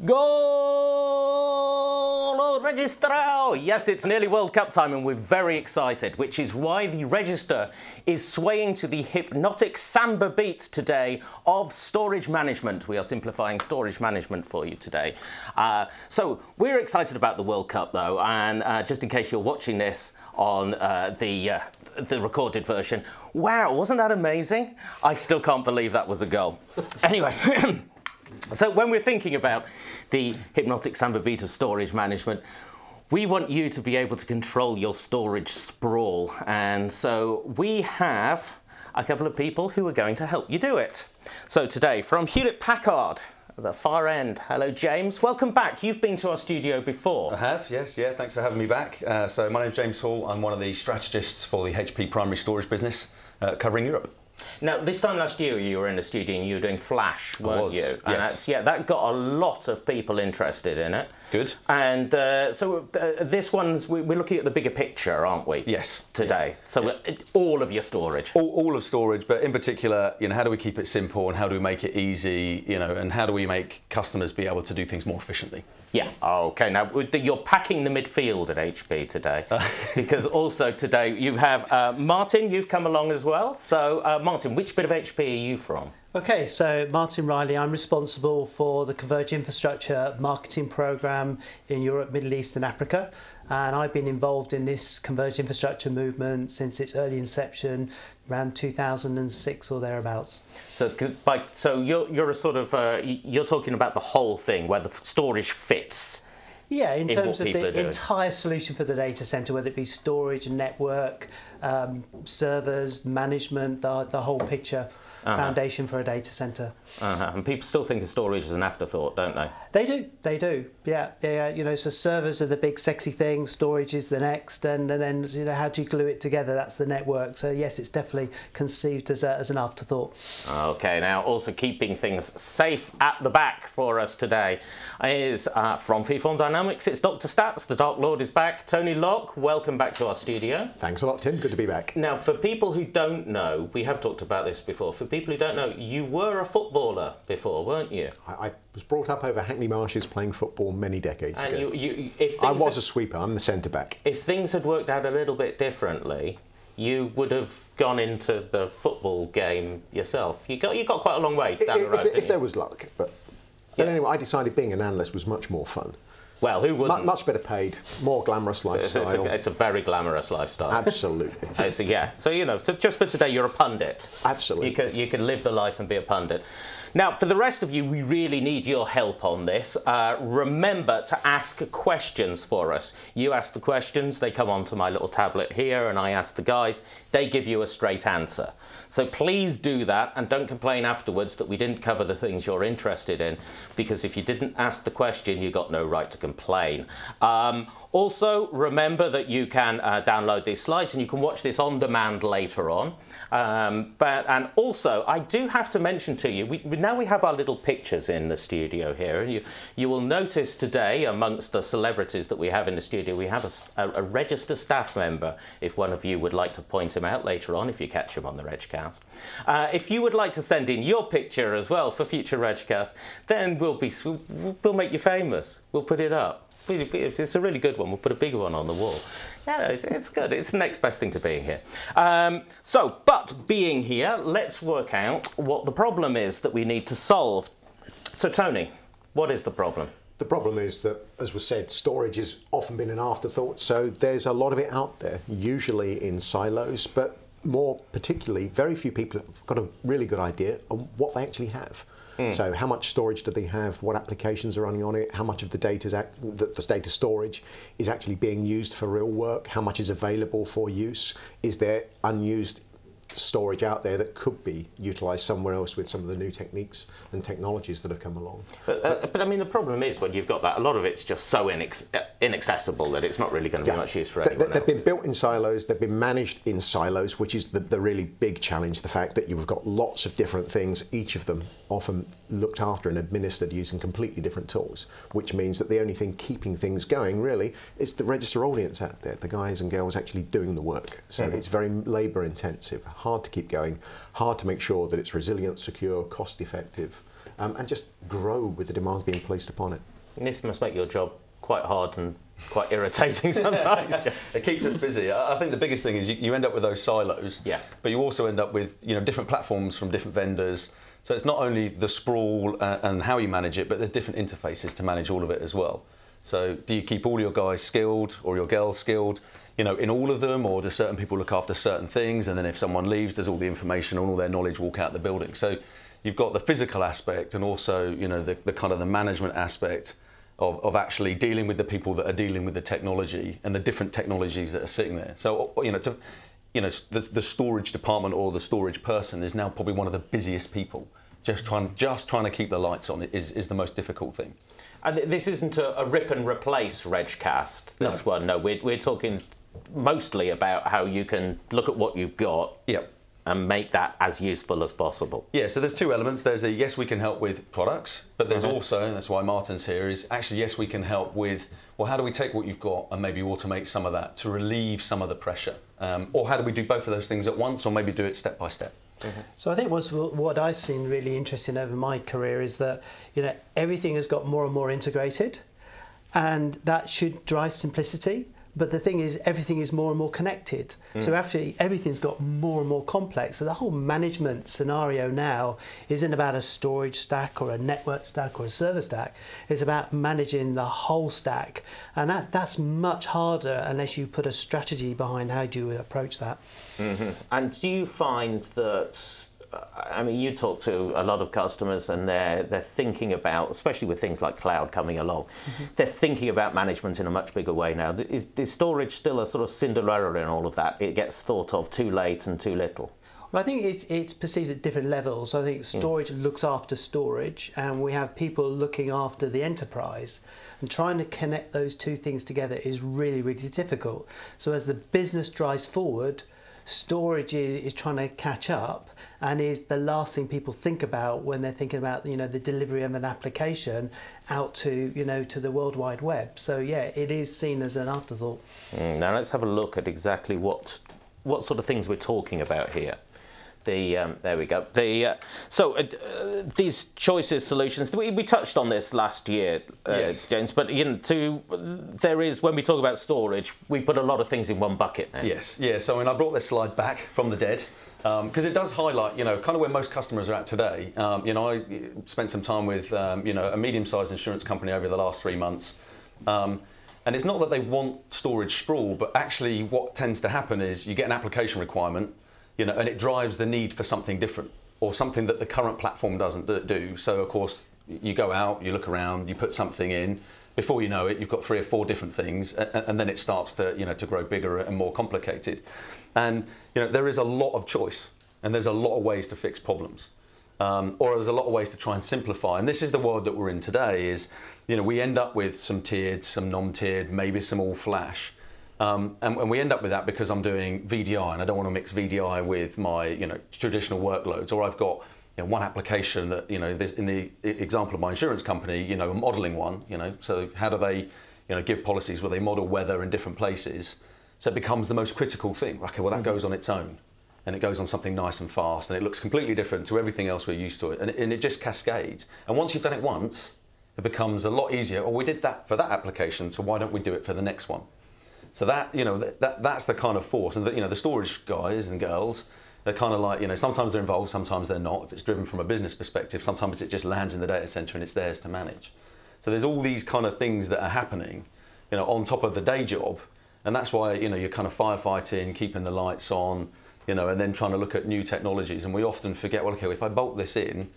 Goal Registro! Yes, it's nearly World Cup time and we're very excited, which is why the register is swaying to the hypnotic samba beat today of storage management. We are simplifying storage management for you today. So we're excited about the World Cup though, and just in case you're watching this on the recorded version, wow, wasn't that amazing? I still can't believe that was a goal. Anyway. So when we're thinking about the hypnotic samba beat of storage management, we want you to be able to control your storage sprawl. And so we have a couple of people who are going to help you do it. So today, from Hewlett-Packard, at the far end, hello James, welcome back. You've been to our studio before. I have, yes, yeah, thanks for having me back. So my name's James Hall, I'm one of the strategists for the HP primary storage business covering Europe. Now, this time last year you were in the studio and you were doing Flash, weren't you? And yes. yeah, that got a lot of people interested in it. Good. And so this one's, we're looking at the bigger picture, aren't we? Yes. Today. Yeah. So yeah. All of your storage. All of storage, but in particular, you know, how do we keep it simple and how do we make it easy, you know, and how do we make customers be able to do things more efficiently? Yeah. Okay. Now you're packing the midfield at HP today, because also today you have Martin. You've come along as well. So Martin, which bit of HP are you from? Okay, so Martin Riley, I'm responsible for the Converged Infrastructure marketing program in Europe, Middle East and Africa. And I've been involved in this converged infrastructure movement since its early inception, around 2006 or thereabouts. So you're a sort of, you're talking about the whole thing, where the storage fits. Yeah, in terms of the entire solution for the data center, whether it be storage, network, servers, management, the whole picture. Foundation for a data center. And people still think of storage as an afterthought, don't they? They do. Yeah. You know, so servers are the big sexy thing, storage is the next, and then you know, how do you glue it together? That's the network. So yes, it's definitely conceived as an afterthought. Okay, now also keeping things safe at the back for us today is from Freeform Dynamics. It's Dr. Stats. The Dark Lord is back. Tony Locke, welcome back to our studio. Thanks a lot, Tim. Good to be back. Now, for people who don't know, we have talked about this before. For people who don't know, you were a footballer before, weren't you? I was brought up over Hackney Marshes playing football many decades ago. I was a sweeper. I'm the centre back. If things had worked out a little bit differently, you would have gone into the football game yourself. You got quite a long way down the road. If there was luck, but anyway, I decided being an analyst was much more fun. Well, who wouldn't? Much better paid, more glamorous lifestyle. It's a very glamorous lifestyle. Absolutely. So yeah, so you know, just for today, you're a pundit. Absolutely. You can live the life and be a pundit. Now, for the rest of you, we really need your help on this. Remember to ask questions for us. You ask the questions, they come onto my little tablet here, and I ask the guys. They give you a straight answer. So please do that, and don't complain afterwards that we didn't cover the things you're interested in, because if you didn't ask the question, you got no right to complain. Also, remember that you can download these slides, and you can watch this on demand later on. And also, I do have to mention to you, now we have our little pictures in the studio here, and you will notice today, amongst the celebrities that we have in the studio, we have a register staff member, if one of you would like to point him out later on, if you catch him on the Regcast. If you would like to send in your picture as well for future Regcasts, then we'll make you famous. We'll put it up. It's a really good one. We'll put a bigger one on the wall. Yeah, it's good. It's the next best thing to being here. But being here, let's work out what the problem is that we need to solve. So, Tony, what is the problem? The problem is that, as was said, storage has often been an afterthought. So there's a lot of it out there, usually in silos, but more particularly, very few people have got a really good idea on what they actually have. So how much storage do they have? What applications are running on it? How much of the data storage is actually being used for real work? How much is available for use? Is there unused storage out there that could be utilised somewhere else with some of the new techniques and technologies that have come along? But I mean, the problem is when you've got that, a lot of it's just so inaccessible that it's not really going to be much use for anyone else. They've been built in silos, they've been managed in silos, which is the really big challenge, the fact that you've got lots of different things, each of them often looked after and administered using completely different tools, which means that the only thing keeping things going really is the register audience out there, the guys and girls actually doing the work. So it's very labour intensive, hard to keep going, hard to make sure that it's resilient, secure, cost effective, and just grow with the demand being placed upon it. This must make your job quite hard and quite irritating sometimes. It keeps us busy. I think the biggest thing is you end up with those silos, but you also end up with different platforms from different vendors. So it's not only the sprawl and how you manage it, but there's different interfaces to manage all of it as well. So do you keep all your guys skilled or your girls skilled, in all of them, or do certain people look after certain things, and then if someone leaves, does all the information and all their knowledge walk out the building? So you've got the physical aspect and also the kind of the management aspect of actually dealing with the people that are dealing with the technology and the different technologies that are sitting there. So the storage department or the storage person is now probably one of the busiest people. Just trying to keep the lights on is the most difficult thing. And this isn't a rip and replace Regcast, this one. No, we're talking mostly about how you can look at what you've got and make that as useful as possible. Yeah, so there's two elements. There's the yes, we can help with products, but there's also, and that's why Martin's here, is actually yes, we can help with, well, how do we take what you've got and maybe automate some of that to relieve some of the pressure? Or how do we do both of those things at once, or maybe do it step by step? So I think what I've seen really interesting over my career is that everything has got more and more integrated, and that should drive simplicity. But the thing is, everything is more and more connected. So actually, everything's got more and more complex. So the whole management scenario now isn't about a storage stack or a network stack or a server stack. It's about managing the whole stack. And that's much harder unless you put a strategy behind how do you approach that. And do you find that, I mean, you talk to a lot of customers and they're thinking about, especially with things like cloud coming along, they're thinking about management in a much bigger way now. Is storage still a sort of Cinderella in all of that? It gets thought of too late and too little. Well, I think it's perceived at different levels. I think storage looks after storage, and we have people looking after the enterprise. And trying to connect those two things together is really, really difficult. So as the business drives forward, storage is trying to catch up and is the last thing people think about when they're thinking about the delivery of an application out to to the World Wide Web. So yeah, it is seen as an afterthought. Now let's have a look at exactly what sort of things we're talking about here. There we go. These choices, solutions. We touched on this last year, James. But there is, when we talk about storage, we put a lot of things in one bucket now. Yes. Yeah. So I brought this slide back from the dead because it does highlight, kind of where most customers are at today. I spent some time with, a medium-sized insurance company over the last 3 months. And it's not that they want storage sprawl, but actually what tends to happen is you get an application requirement, and it drives the need for something different or something that the current platform doesn't do. So, of course, you go out, you look around, you put something in. Before you know it, you've got 3 or 4 different things, and then it starts to, to grow bigger and more complicated. And, there is a lot of choice, and there's a lot of ways to fix problems. Or there's a lot of ways to try and simplify. And this is the world that we're in today is, we end up with some tiered, some non-tiered, maybe some all flash. And we end up with that because I'm doing VDI and I don't want to mix VDI with my traditional workloads, or I've got one application that this, in the example of my insurance company, a modelling one, so how do they give policies where they model weather in different places, so it becomes the most critical thing. Okay, well that goes on its own and it goes on something nice and fast and it looks completely different to everything else we're used to, and it just cascades. And once you've done it once, it becomes a lot easier. Oh, we did that for that application, so why don't we do it for the next one? So that that's the kind of force, and the storage guys and girls, they're kind of like sometimes they're involved, sometimes they're not. If it's driven from a business perspective, sometimes it just lands in the data center and it's theirs to manage. So there's all these kind of things that are happening, on top of the day job, and that's why you're kind of firefighting, keeping the lights on, and then trying to look at new technologies. And we often forget, well, okay, if I bolt this in,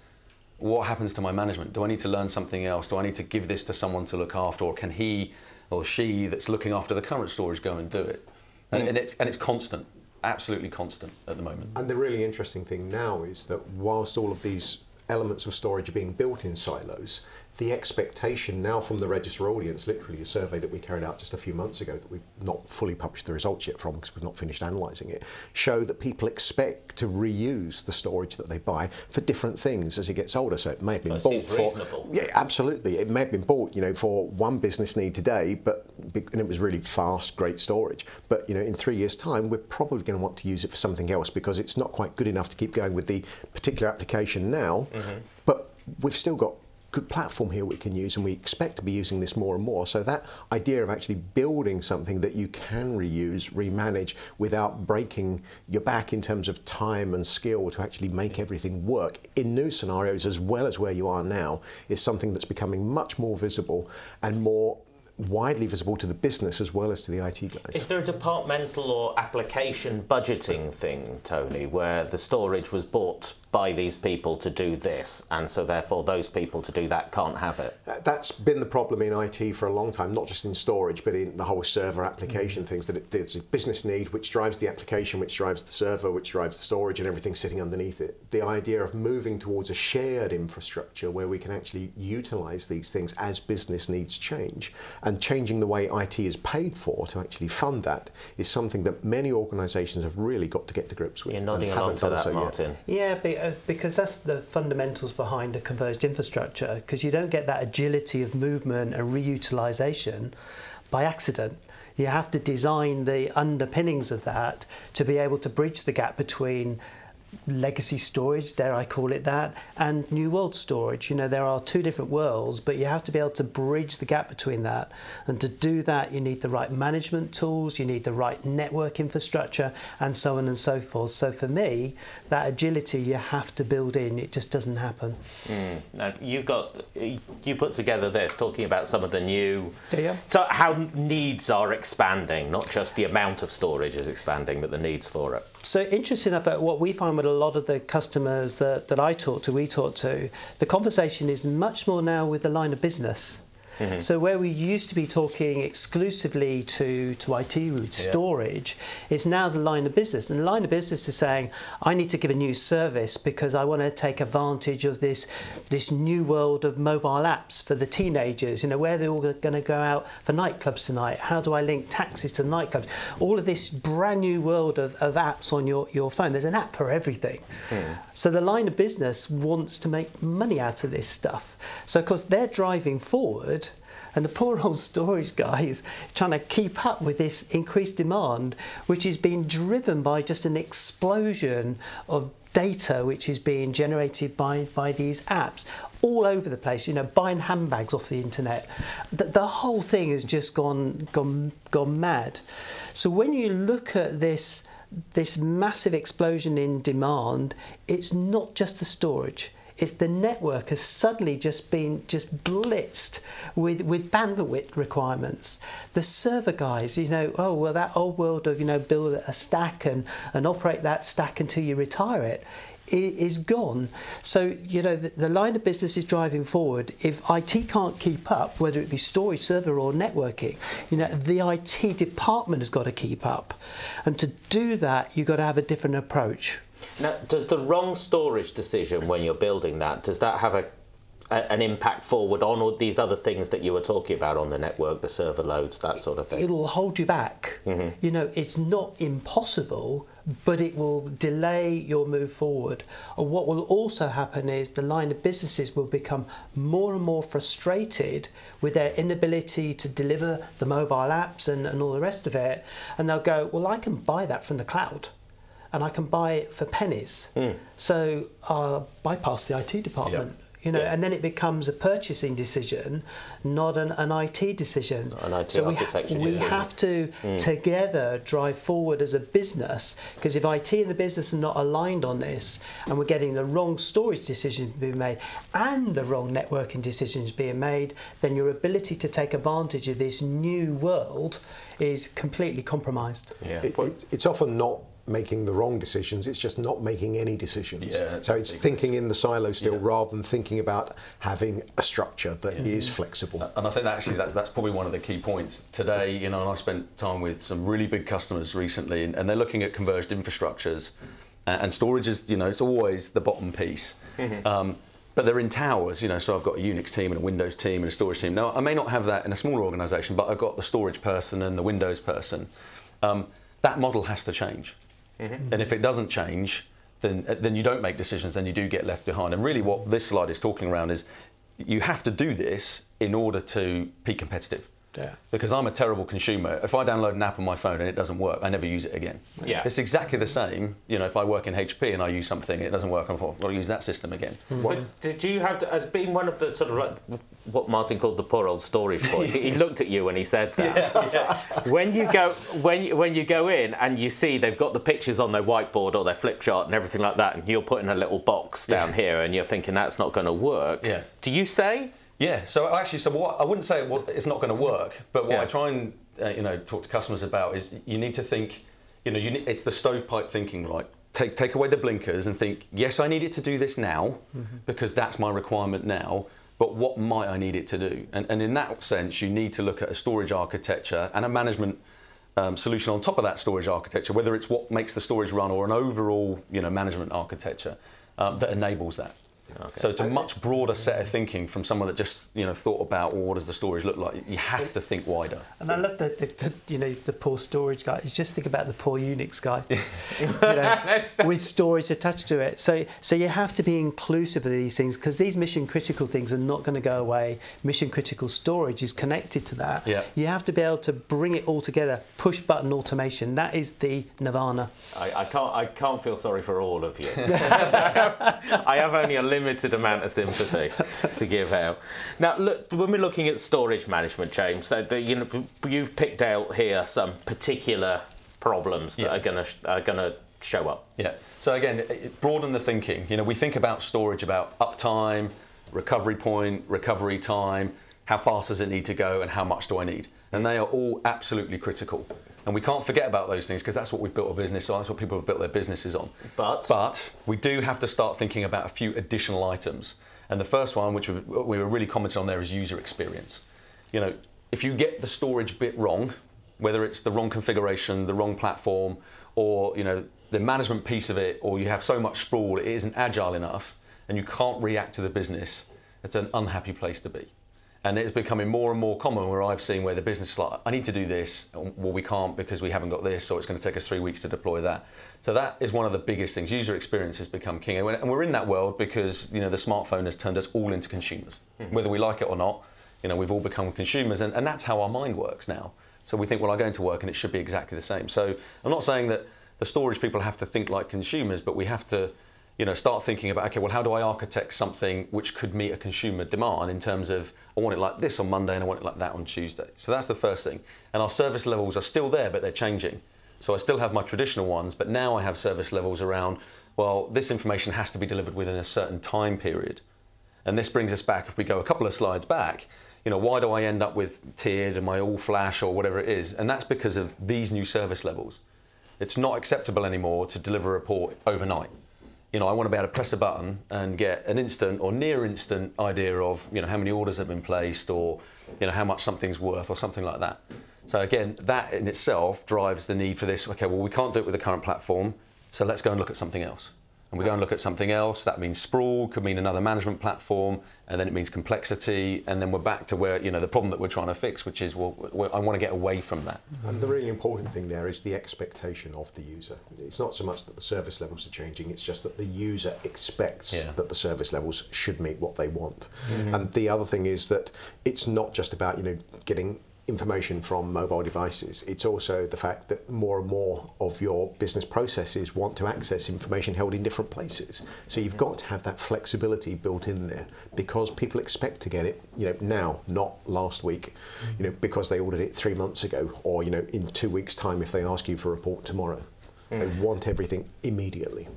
what happens to my management? Do I need to learn something else? Do I need to give this to someone to look after, or can he or she that's looking after the current storage go and do it? And it's constant, absolutely constant at the moment. And the really interesting thing now is that whilst all of these elements of storage are being built in silos, the expectation now from the register audience, literally a survey that we carried out just a few months ago that we've not fully published the results yet from because we've not finished analysing it, show that people expect to reuse the storage that they buy for different things as it gets older. So it may have been bought for... reasonable. Yeah, absolutely. It may have been bought, for one business need today, and it was really fast, great storage. But, in 3 years' time, we're probably going to want to use it for something else because it's not quite good enough to keep going with the particular application now. But we've still got good platform here we can use, and we expect to be using this more and more. So that idea of actually building something that you can reuse, remanage without breaking your back in terms of time and skill to actually make everything work in new scenarios as well as where you are now is something that's becoming much more visible and more widely visible to the business as well as to the IT guys. Is there a departmental or application budgeting thing, Tony, where the storage was bought by these people to do this, and so therefore those people to do that can't have it? That's been the problem in IT for a long time, not just in storage, but in the whole server application things, that there's a business need which drives the application, which drives the server, which drives the storage and everything sitting underneath it. The idea of moving towards a shared infrastructure where we can actually utilise these things as business needs change, and changing the way IT is paid for to actually fund that is something that many organisations have really got to get to grips with. You're nodding along to that, Martin. Yeah, because that's the fundamentals behind a converged infrastructure, because you don't get that agility of movement and reutilisation by accident. You have to design the underpinnings of that to be able to bridge the gap between legacy storage, dare I call it that, and new world storage. There are two different worlds, but you have to be able to bridge the gap between that. And to do that, you need the right management tools, you need the right network infrastructure, and so on and so forth. So for me, that agility you have to build in. It just doesn't happen. Now, you put together this, talking about some of the new... Yeah. So how needs are expanding, not just the amount of storage is expanding, but the needs for it. So interesting enough, what we find with a lot of the customers that we talk to, the conversation is much more now with the line of business. So where we used to be talking exclusively to IT route storage, is now the line of business. And the line of business is saying, I need to give a new service because I want to take advantage of this new world of mobile apps for the teenagers. Where they're all going to go out for nightclubs tonight. How do I link taxis to nightclubs? All of this brand new world of apps on your phone. There's an app for everything. So the line of business wants to make money out of this stuff. So of course they're driving forward, and the poor old storage guys trying to keep up with this increased demand, which is being driven by just an explosion of data which is being generated by these apps all over the place. Buying handbags off the internet. The whole thing has just gone mad. So when you look at this massive explosion in demand, it's not just the storage. It's the network has suddenly just been blitzed with bandwidth requirements. The server guys, that old world of, build a stack and operate that stack until you retire it, is gone. So, the line of business is driving forward. If IT can't keep up, whether it be storage, server or networking, the IT department has got to keep up. And to do that, you've got to have a different approach. Now, does the wrong storage decision when you're building that, does that have an impact forward on all these other things that you were talking about on the network, the server loads, that sort of thing? It'll hold you back. It's not impossible, but it will delay your move forward. And what will also happen is the line of businesses will become more and more frustrated with their inability to deliver the mobile apps and all the rest of it. And they'll go, well, I can buy that from the cloud. And I can buy it for pennies. So I'll bypass the IT department. And then it becomes a purchasing decision, not an IT decision. An IT so architecture we decision. have to together drive forward as a business, because if IT and the business are not aligned on this, and we're getting the wrong storage decisions being made and the wrong networking decisions being made, then your ability to take advantage of this new world is completely compromised. It's often not making the wrong decisions, it's just not making any decisions. So it's thinking in the silo still rather than thinking about having a structure that is flexible. And I think that's probably one of the key points today. And I spent time with some really big customers recently, and they're looking at converged infrastructures, and storage is, it's always the bottom piece. but they're in towers, you know, so I've got a Unix team and a Windows team and a storage team. Now, I may not have that in a smaller organisation, but I've got the storage person and the Windows person. That model has to change. Mm-hmm. And if it doesn't change, then you don't make decisions, then you do get left behind. And really what this slide is talking around is you have to do this in order to be competitive. Yeah. Because I'm a terrible consumer. If I download an app on my phone and it doesn't work, I never use it again. Yeah. It's exactly the same. You know, if I work in HP and I use something and it doesn't work, I'll use that system again. But did you have to, as being one of the sort of like what Martin called the poor old storage boys, he looked at you when he said that. Yeah. When you go in and you see they've got the pictures on their whiteboard or their flip chart and everything like that, and you're putting a little box down here and you're thinking that's not going to work. Yeah. Do you say? Yeah, so what I wouldn't say it's not going to work, but what I try and talk to customers about is you need to think, it's the stovepipe thinking, right? Take away the blinkers and think, yes, I need it to do this now because that's my requirement now, but what might I need it to do? And in that sense, you need to look at a storage architecture and a management solution on top of that storage architecture, whether it's what makes the storage run or an overall management architecture that enables that. Okay. So it's a much broader set of thinking from someone that just thought about, well, what does the storage look like? You have to think wider. And I love the poor storage guy. You just think about the poor Unix guy, with storage attached to it. So you have to be inclusive of these things because these mission critical things are not going to go away. Mission critical storage is connected to that. Yeah. You have to be able to bring it all together. Push button automation. That is the nirvana. I can't feel sorry for all of you. I have only a limited amount of sympathy to give out. Now, look, when we're looking at storage management, James, you've picked out here some particular problems that are going to show up. Yeah. So again, broaden the thinking. We think about storage, about uptime, recovery point, recovery time, how fast does it need to go, and how much do I need? And they are all absolutely critical. And we can't forget about those things because that's what we've built a business on, that's what people have built their businesses on. But we do have to start thinking about a few additional items. And the first one, which we were really commenting on there, is user experience. If you get the storage bit wrong, whether it's the wrong configuration, the wrong platform, or the management piece of it, or you have so much sprawl, it isn't agile enough, and you can't react to the business, it's an unhappy place to be. And it's becoming more and more common where I've seen where the business is like, I need to do this, well we can't because we haven't got this, so it's going to take us 3 weeks to deploy that. So that is one of the biggest things. User experience has become king. And we're in that world because the smartphone has turned us all into consumers. Whether we like it or not, we've all become consumers, and that's how our mind works now. So we think, well, I go into work and it should be exactly the same. So I'm not saying that the storage people have to think like consumers, but we have to start thinking about, okay, well, how do I architect something which could meet a consumer demand in terms of, I want it like this on Monday and I want it like that on Tuesday. So that's the first thing. And our service levels are still there, but they're changing. So I still have my traditional ones, but now I have service levels around, well, this information has to be delivered within a certain time period. And this brings us back, if we go a couple of slides back, why do I end up with tiered and my all flash or whatever it is? And that's because of these new service levels. It's not acceptable anymore to deliver a report overnight. I want to be able to press a button and get an instant or near instant idea of, how many orders have been placed or, how much something's worth or something like that. So again, that in itself drives the need for this. Okay, well, we can't do it with the current platform, so let's go and look at something else. And we go and look at something else. That means sprawl, could mean another management platform, and then it means complexity, and then we're back to where, the problem that we're trying to fix, which is, well, I want to get away from that. And the really important thing there is the expectation of the user. It's not so much that the service levels are changing, it's just that the user expects that the service levels should meet what they want. And the other thing is that it's not just about, getting information from mobile devices. It's also the fact that more and more of your business processes want to access information held in different places. So you've got to have that flexibility built in there because people expect to get it, now, not last week, because they ordered it 3 months ago, or in 2 weeks' time if they ask you for a report tomorrow. They want everything immediately.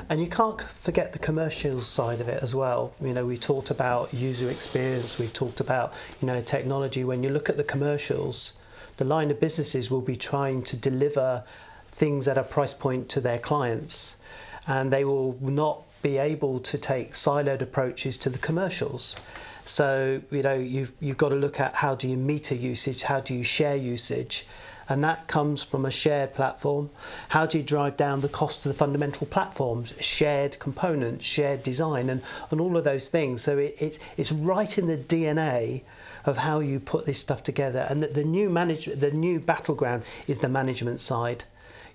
And you can't forget the commercial side of it as well. We talked about user experience, we've talked about, technology. When you look at the commercials, the line of businesses will be trying to deliver things at a price point to their clients, and they will not be able to take siloed approaches to the commercials. So, you've got to look at how do you meter usage, how do you share usage, And that comes from a shared platform. How do you drive down the cost of the fundamental platforms, shared components, shared design, and all of those things? So it's right in the DNA of how you put this stuff together. And the new battleground is the management side.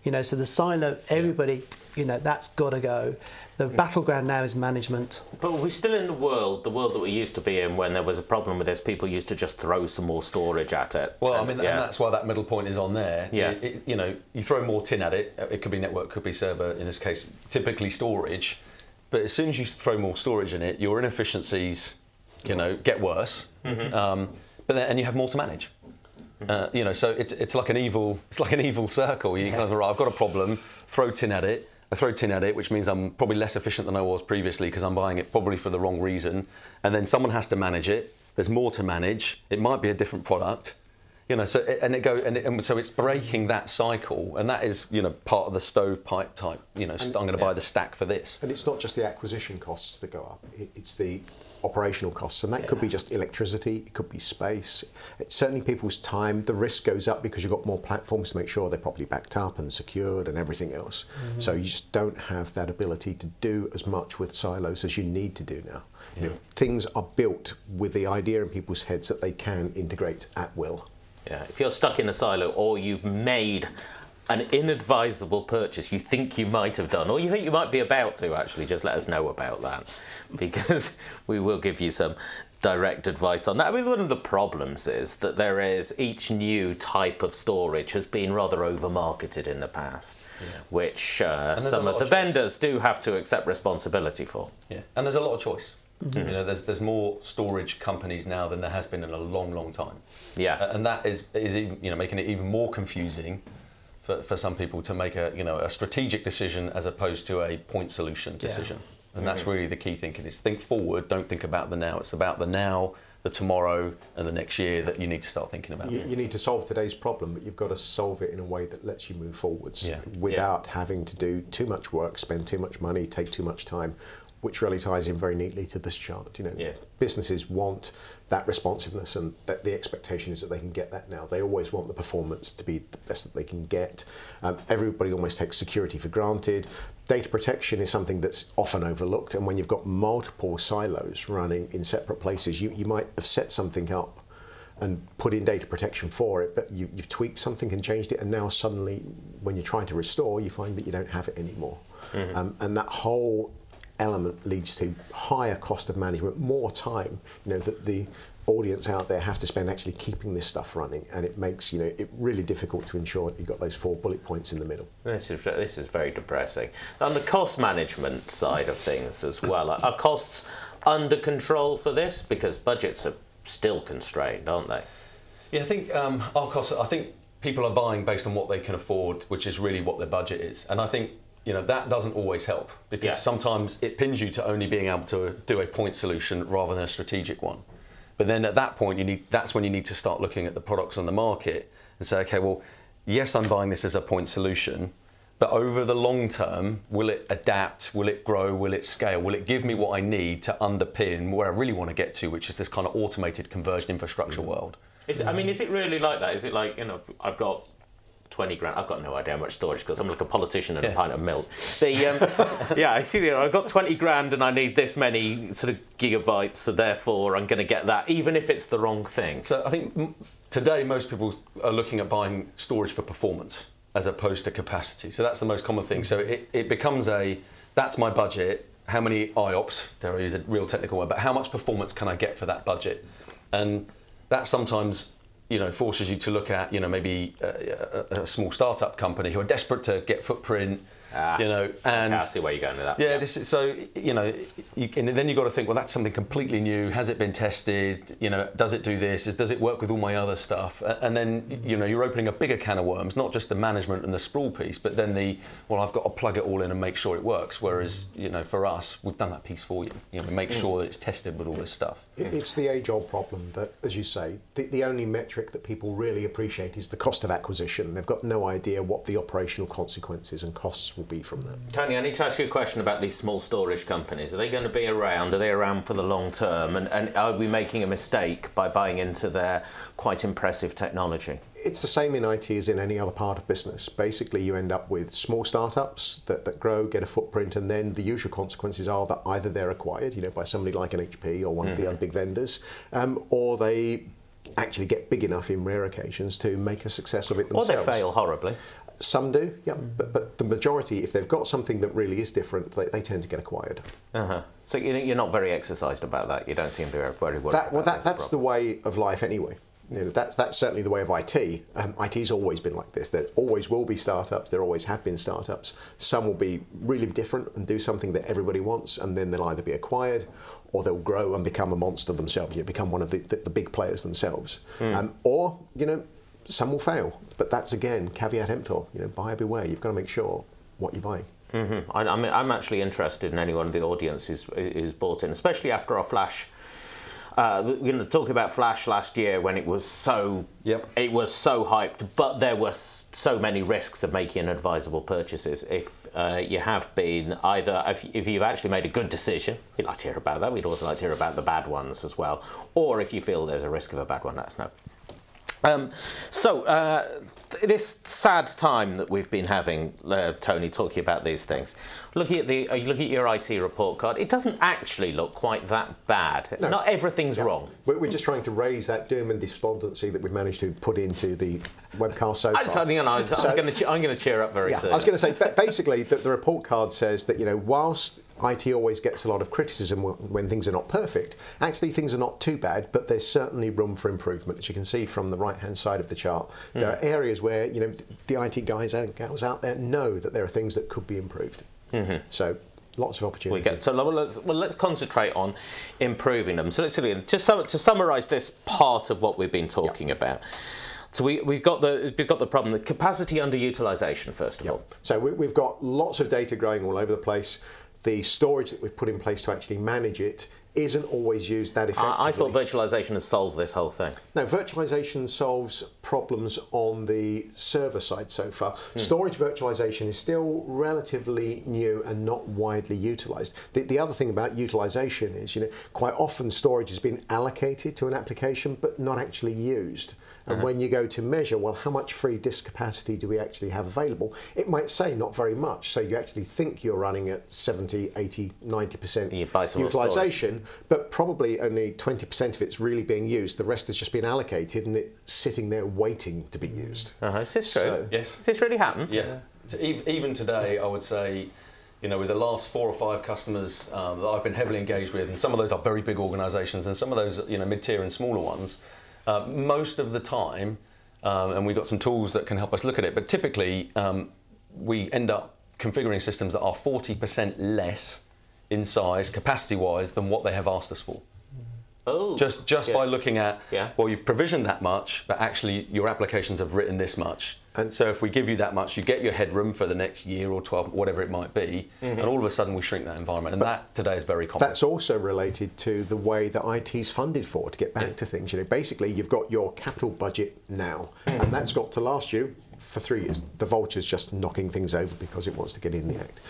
So the silo, everybody, that's got to go. The battleground now is management. But we're still in the world that we used to be in when there was a problem with this. People used to just throw some more storage at it. Well, and that's why that middle point is on there. Yeah. You throw more tin at it. It could be network, could be server. In this case, typically storage. But as soon as you throw more storage in it, your inefficiencies, get worse. And you have more to manage. So it's like an evil circle. You kind of I've got a problem, throw tin at it. I throw tin at it, which means I'm probably less efficient than I was previously because I'm buying it probably for the wrong reason. And then someone has to manage it. There's more to manage. It might be a different product, So so it's breaking that cycle, and that is part of the stovepipe type. I'm going to buy the stack for this. And it's not just the acquisition costs that go up. It's the operational costs, and that could be just electricity, it could be space, it's certainly people's time. The risk goes up because you've got more platforms to make sure they're properly backed up and secured and everything else. So you just don't have that ability to do as much with silos as you need to do now. Things are built with the idea in people's heads that they can integrate at will. Yeah, if you're stuck in a silo or you've made an inadvisable purchase you think you might have done, or you think you might be about to, actually, just let us know about that, because we will give you some direct advice on that. I mean, one of the problems is that each new type of storage has been rather over-marketed in the past, which some of the vendors do have to accept responsibility for. Yeah, and there's a lot of choice. There's more storage companies now than there has been in a long, long time. Yeah, and that is even, making it even more confusing for some people to make a strategic decision as opposed to a point solution decision. And that's really the key thinking, is think forward, don't think about the now. It's about the now, the tomorrow, and the next year that you need to start thinking about. You need to solve today's problem, but you've got to solve it in a way that lets you move forwards without having to do too much work, spend too much money, take too much time, which really ties in very neatly to this chart. Businesses want that responsiveness, and that the expectation is that they can get that now. They always want the performance to be the best that they can get. Everybody almost takes security for granted. Data protection is something that's often overlooked, and when you've got multiple silos running in separate places, you might have set something up and put in data protection for it, but you've tweaked something and changed it, and now suddenly when you're trying to restore, you find that you don't have it anymore. And that whole element leads to higher cost of management, more time, that the audience out there have to spend actually keeping this stuff running, and it makes it really difficult to ensure that you've got those 4 bullet points in the middle. This is very depressing. On the cost management side of things as well, are costs under control for this? Because budgets are still constrained, aren't they? Yeah, I think our costs. I think people are buying based on what they can afford, which is really what their budget is, and I think that doesn't always help, because sometimes it pins you to only being able to do a point solution rather than a strategic one. But then at that point, that's when you need to start looking at the products on the market and say, okay, well, yes, I'm buying this as a point solution, but over the long term, will it adapt? Will it grow? Will it scale? Will it give me what I need to underpin where I really want to get to, which is this kind of automated converged infrastructure world? Is it really like that? Is it like, I've got 20 grand. I've got no idea how much storage, because I'm like a politician and a pint of milk. I see. I've got 20 grand and I need this many sort of gigabytes, so therefore I'm going to get that, even if it's the wrong thing. So I think today most people are looking at buying storage for performance as opposed to capacity. So that's the most common thing. So it becomes that's my budget. How many IOPS? There is a real technical word, but how much performance can I get for that budget? And that sometimes forces you to look at, maybe a small startup company who are desperate to get footprint, and I see where you're going with that. Yeah, and then you've got to think, well, that's something completely new. Has it been tested? Does it do this? Does it work with all my other stuff? And then, you're opening a bigger can of worms, not just the management and the sprawl piece, but then I've got to plug it all in and make sure it works. Whereas, for us, we've done that piece for you. We make sure that it's tested with all this stuff. It's the age-old problem that, as you say, the only metric that people really appreciate is the cost of acquisition. They've got no idea what the operational consequences and costs will be from that. Tony, I need to ask you a question about these small storage companies. Are they going to be around? Are they around for the long term? And are we making a mistake by buying into their quite impressive technology? It's the same in IT as in any other part of business. Basically, you end up with small startups that grow, get a footprint, and then the usual consequences are that either they're acquired, by somebody like an HP or one of the other big vendors, or they actually get big enough in rare occasions to make a success of it themselves. Or they fail horribly. Some do, yeah, but the majority, if they've got something that really is different, they tend to get acquired. So you're not very exercised about that. You don't seem to be very worried about that. That's the way of life anyway. That's certainly the way of IT. IT's always been like this. There always will be startups. There always have been startups. Some will be really different and do something that everybody wants, and then they'll either be acquired or they'll grow and become a monster themselves. Become one of the big players themselves. Or some will fail. But that's again caveat emptor. Buyer beware. You've got to make sure what you're buying. I'm actually interested in anyone in the audience who's bought in, especially after our Flash. Talking about Flash last year when it was so hyped, but there were so many risks of making inadvisable purchases. If you have been if you've actually made a good decision, we'd like to hear about that. We'd also like to hear about the bad ones as well, or if you feel there's a risk of a bad one, let us know. This sad time that we've been having, Tony, talking about these things, looking at your IT report card, it doesn't actually look quite that bad. No. Not everything's wrong. We're just trying to raise that doom and despondency that we've managed to put into the webcast so far. I'm going to cheer up very soon. I was going to say, basically, the report card says that whilst IT always gets a lot of criticism when things are not perfect, actually things are not too bad, but there's certainly room for improvement. As you can see from the right-hand side of the chart, there are areas where the IT guys and gals out there know that there are things that could be improved. So lots of opportunities. So let's concentrate on improving them. So let's just to summarise this part of what we've been talking about. So we've got the problem, the capacity underutilisation, first of all. So we've got lots of data growing all over the place. The storage that we've put in place to actually manage it isn't always used that effectively. I thought virtualisation has solved this whole thing. No, virtualisation solves problems on the server side so far. Storage virtualisation is still relatively new and not widely utilised. The other thing about utilisation is, quite often storage has been allocated to an application but not actually used. And when you go to measure, well, how much free disk capacity do we actually have available? It might say not very much. So you actually think you're running at 70, 80, 90% utilisation, but probably only 20% of it's really being used. The rest has just been allocated and it's sitting there waiting to be used. Is this true? Yes. Does this really happen? Yeah. Even today, I would say, with the last 4 or 5 customers that I've been heavily engaged with, and some of those are very big organisations and some of those, mid-tier and smaller ones, most of the time, and we've got some tools that can help us look at it, but typically we end up configuring systems that are 40% less in size, capacity-wise, than what they have asked us for. Oh, just by looking at, well, you've provisioned that much, but actually your applications have written this much. And so if we give you that much, you get your headroom for the next year or 12, whatever it might be, and all of a sudden we shrink that environment. And that today is very common. That's also related to the way that IT's funded for, to get back to things. Basically you've got your capital budget now, and that's got to last you for 3 years. The vulture's just knocking things over because it wants to get in the act.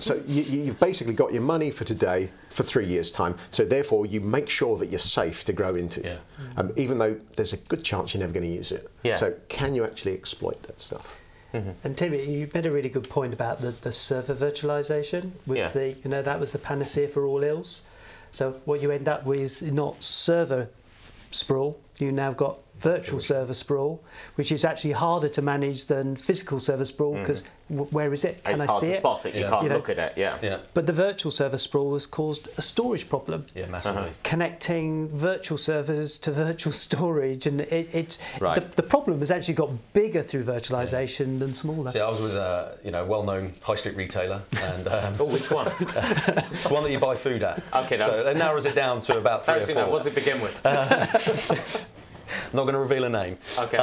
So you've basically got your money for today for 3 years' time. So therefore, you make sure that you're safe to grow into, even though there's a good chance you're never going to use it. So can you actually exploit that stuff? And Tim, you made a really good point about the server virtualization. That was the panacea for all ills. So what you end up with is not server sprawl. You now got virtual server sprawl, which is actually harder to manage than physical server sprawl, because where is it? Can I see it? It's hard to spot it. You can't look at it. But the virtual server sprawl has caused a storage problem. Yeah, massively. Connecting virtual servers to virtual storage, and the problem has actually got bigger through virtualization than smaller. See, I was with a well-known high street retailer, and which one? It's one that you buy food at. Okay, so that narrows it down to about 3 or 4. What does it begin with? I'm not going to reveal a name. Okay.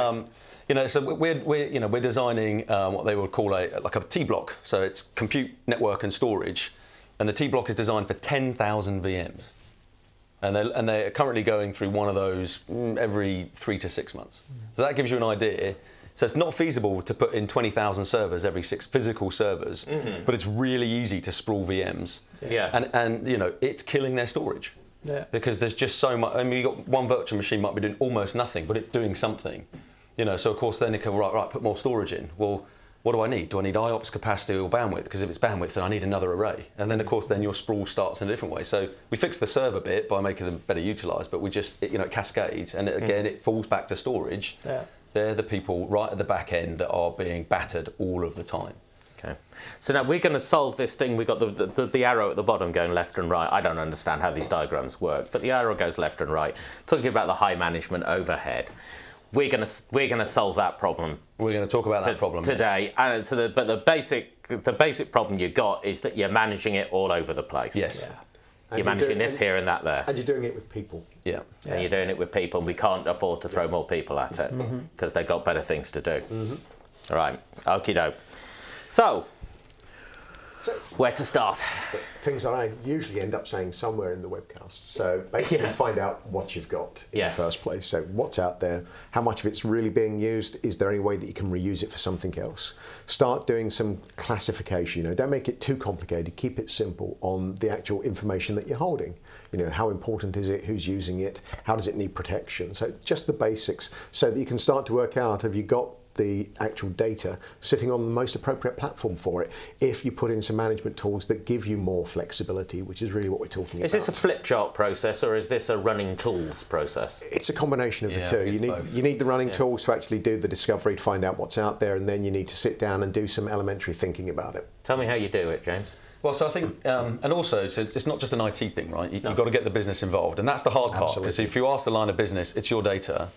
So we're designing what they would call like a T block. So it's compute, network, and storage, and the T block is designed for 10,000 VMs, and they're currently going through one of those every 3 to 6 months. So that gives you an idea. So it's not feasible to put in 20,000 servers every 6 physical servers, but it's really easy to sprawl VMs. Yeah. And you know, it's killing their storage. Yeah. Because there's just so much. I mean, you got one virtual machine might be doing almost nothing, but it's doing something. You know, so of course then it can right, put more storage in. Well, what do I need? Do I need IOPS capacity or bandwidth? Because if it's bandwidth, then I need another array. And then of course then your sprawl starts in a different way. So we fix the server bit by making them better utilised, but we just, you know, it cascades, and again it falls back to storage. Yeah. They're the people right at the back end that are being battered all of the time. Okay. So now we're going to solve this thing. We've got the arrow at the bottom going left and right. I don't understand how these diagrams work, but the arrow goes left and right. Talking about the high management overhead. We're going to solve that problem. We're going to talk about that problem today. And so but the basic problem you've got is that you're managing it all over the place. Yes. Yeah. You're managing this here and that there. And you're doing it with people. Yeah. And you're doing it with people, and we can't afford to throw more people at it because they've got better things to do. All right. Okie doke. So, where to start? Things that I usually end up saying somewhere in the webcast. So basically find out what you've got in the first place. So what's out there, how much of it's really being used, is there any way that you can reuse it for something else? Start doing some classification, you know, don't make it too complicated, keep it simple on the actual information that you're holding. You know, how important is it, who's using it, how does it need protection? So just the basics so that you can start to work out, have you got the actual data sitting on the most appropriate platform for it, if you put in some management tools that give you more flexibility, which is really what we're talking about. Is this a flip chart process, or is this a running tools process? It's a combination of the two. You need the running tools to actually do the discovery, to find out what's out there, and then you need to sit down and do some elementary thinking about it. Tell me how you do it, James. Well, so I think, and also, so it's not just an IT thing, right? You've got to get the business involved, and that's the hard part. Because if you ask the line of business, it's your data.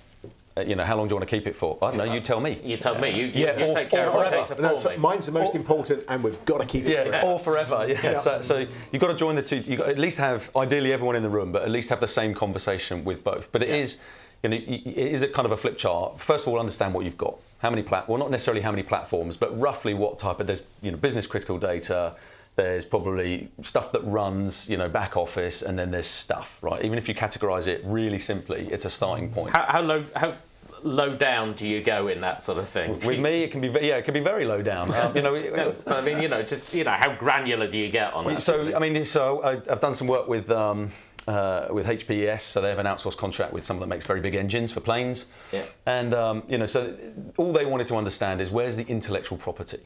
You know, how long do you want to keep it for? I don't know, you tell me. You tell me. You take care of it. No, mine's the most important, and we've got to keep it forever. Or forever. Yeah. So you've got to join the two. You've got to at least have, ideally, everyone in the room, but at least have the same conversation with both. But it is, you know, it is a kind of a flip chart. First of all, understand what you've got. How many well, not necessarily how many platforms, but roughly what type of, there's, you know, business critical data. There's probably stuff that runs, you know, back office, and then there's stuff, right? Even if you categorise it really simply, it's a starting point. How low down do you go in that sort of thing? With me, it can be very low down. You know, no, but I mean, you know, just, you know, how granular do you get on that? So I mean, I've done some work with HPES, so they have an outsourced contract with someone that makes very big engines for planes. Yeah. And you know, so all they wanted to understand is where's the intellectual property.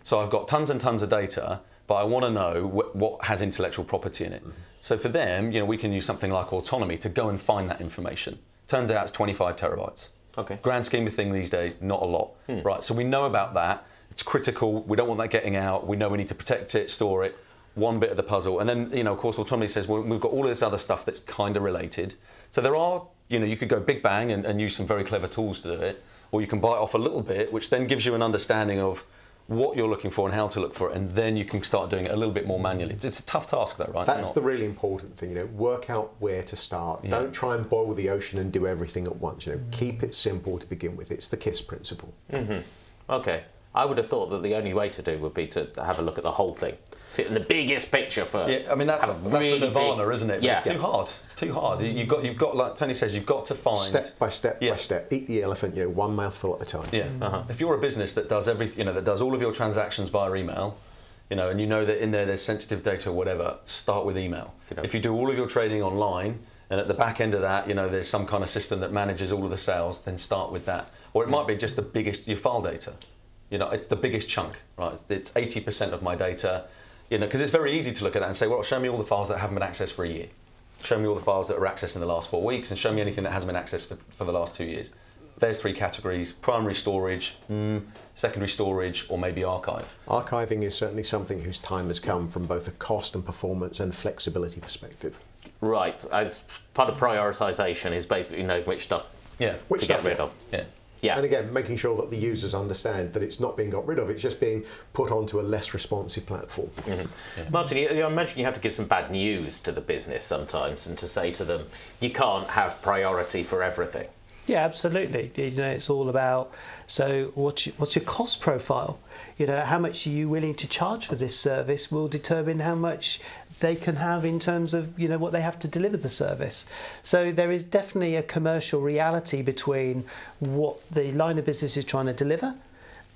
So I've got tons and tons of data, but I want to know what has intellectual property in it. So for them, you know, we can use something like autonomy to go and find that information. Turns out it's 25 terabytes. Okay. Grand scheme of thing these days, not a lot. Right, so we know about that. It's critical. We don't want that getting out. We know we need to protect it, store it. One bit of the puzzle. And then, you know, of course, autonomy says, well, we've got all of this other stuff that's kind of related. So there are, you know, you could go big bang and use some very clever tools to do it, or you can bite off a little bit, which then gives you an understanding of what you're looking for and how to look for it, and then you can start doing it a little bit more manually. It's a tough task though, right? That's the really important thing, you know, work out where to start. Yeah. Don't try and boil the ocean and do everything at once, you know, keep it simple to begin with. It's the KISS principle. Okay. I would have thought that the only way to do would be to have a look at the whole thing. See it in the biggest picture first. Yeah, I mean that's the nirvana, isn't it? But yeah. It's too hard. It's too hard. You've got like Tony says, you've got to find step by step by step. Eat the elephant, you know, one mouthful at a time. Yeah. If you're a business that does everything, you know, that does all of your transactions via email, you know, and you know that in there's sensitive data or whatever, start with email. If you do all of your trading online, and at the back end of that, you know, there's some kind of system that manages all of the sales, then start with that. Or it might be just your file data. You know, it's the biggest chunk, right? It's 80% of my data, you know, because it's very easy to look at that and say, well, show me all the files that haven't been accessed for a year. Show me all the files that were accessed in the last 4 weeks, and show me anything that hasn't been accessed for the last 2 years. There's 3 categories: primary storage, secondary storage, or maybe archive. Archiving is certainly something whose time has come from both a cost and performance and flexibility perspective. Right, as part of prioritisation is basically knowing which stuff to get rid of. Yeah. And again, making sure that the users understand that it's not being got rid of, it's just being put onto a less responsive platform. Martin, I imagine you have to give some bad news to the business sometimes and to say to them, you can't have priority for everything. Yeah, absolutely. You know, it's all about, so what's your cost profile? You know, how much are you willing to charge for this service will determine how much they can have in terms of, you know, what they have to deliver the service. So there is definitely a commercial reality between what the line of business is trying to deliver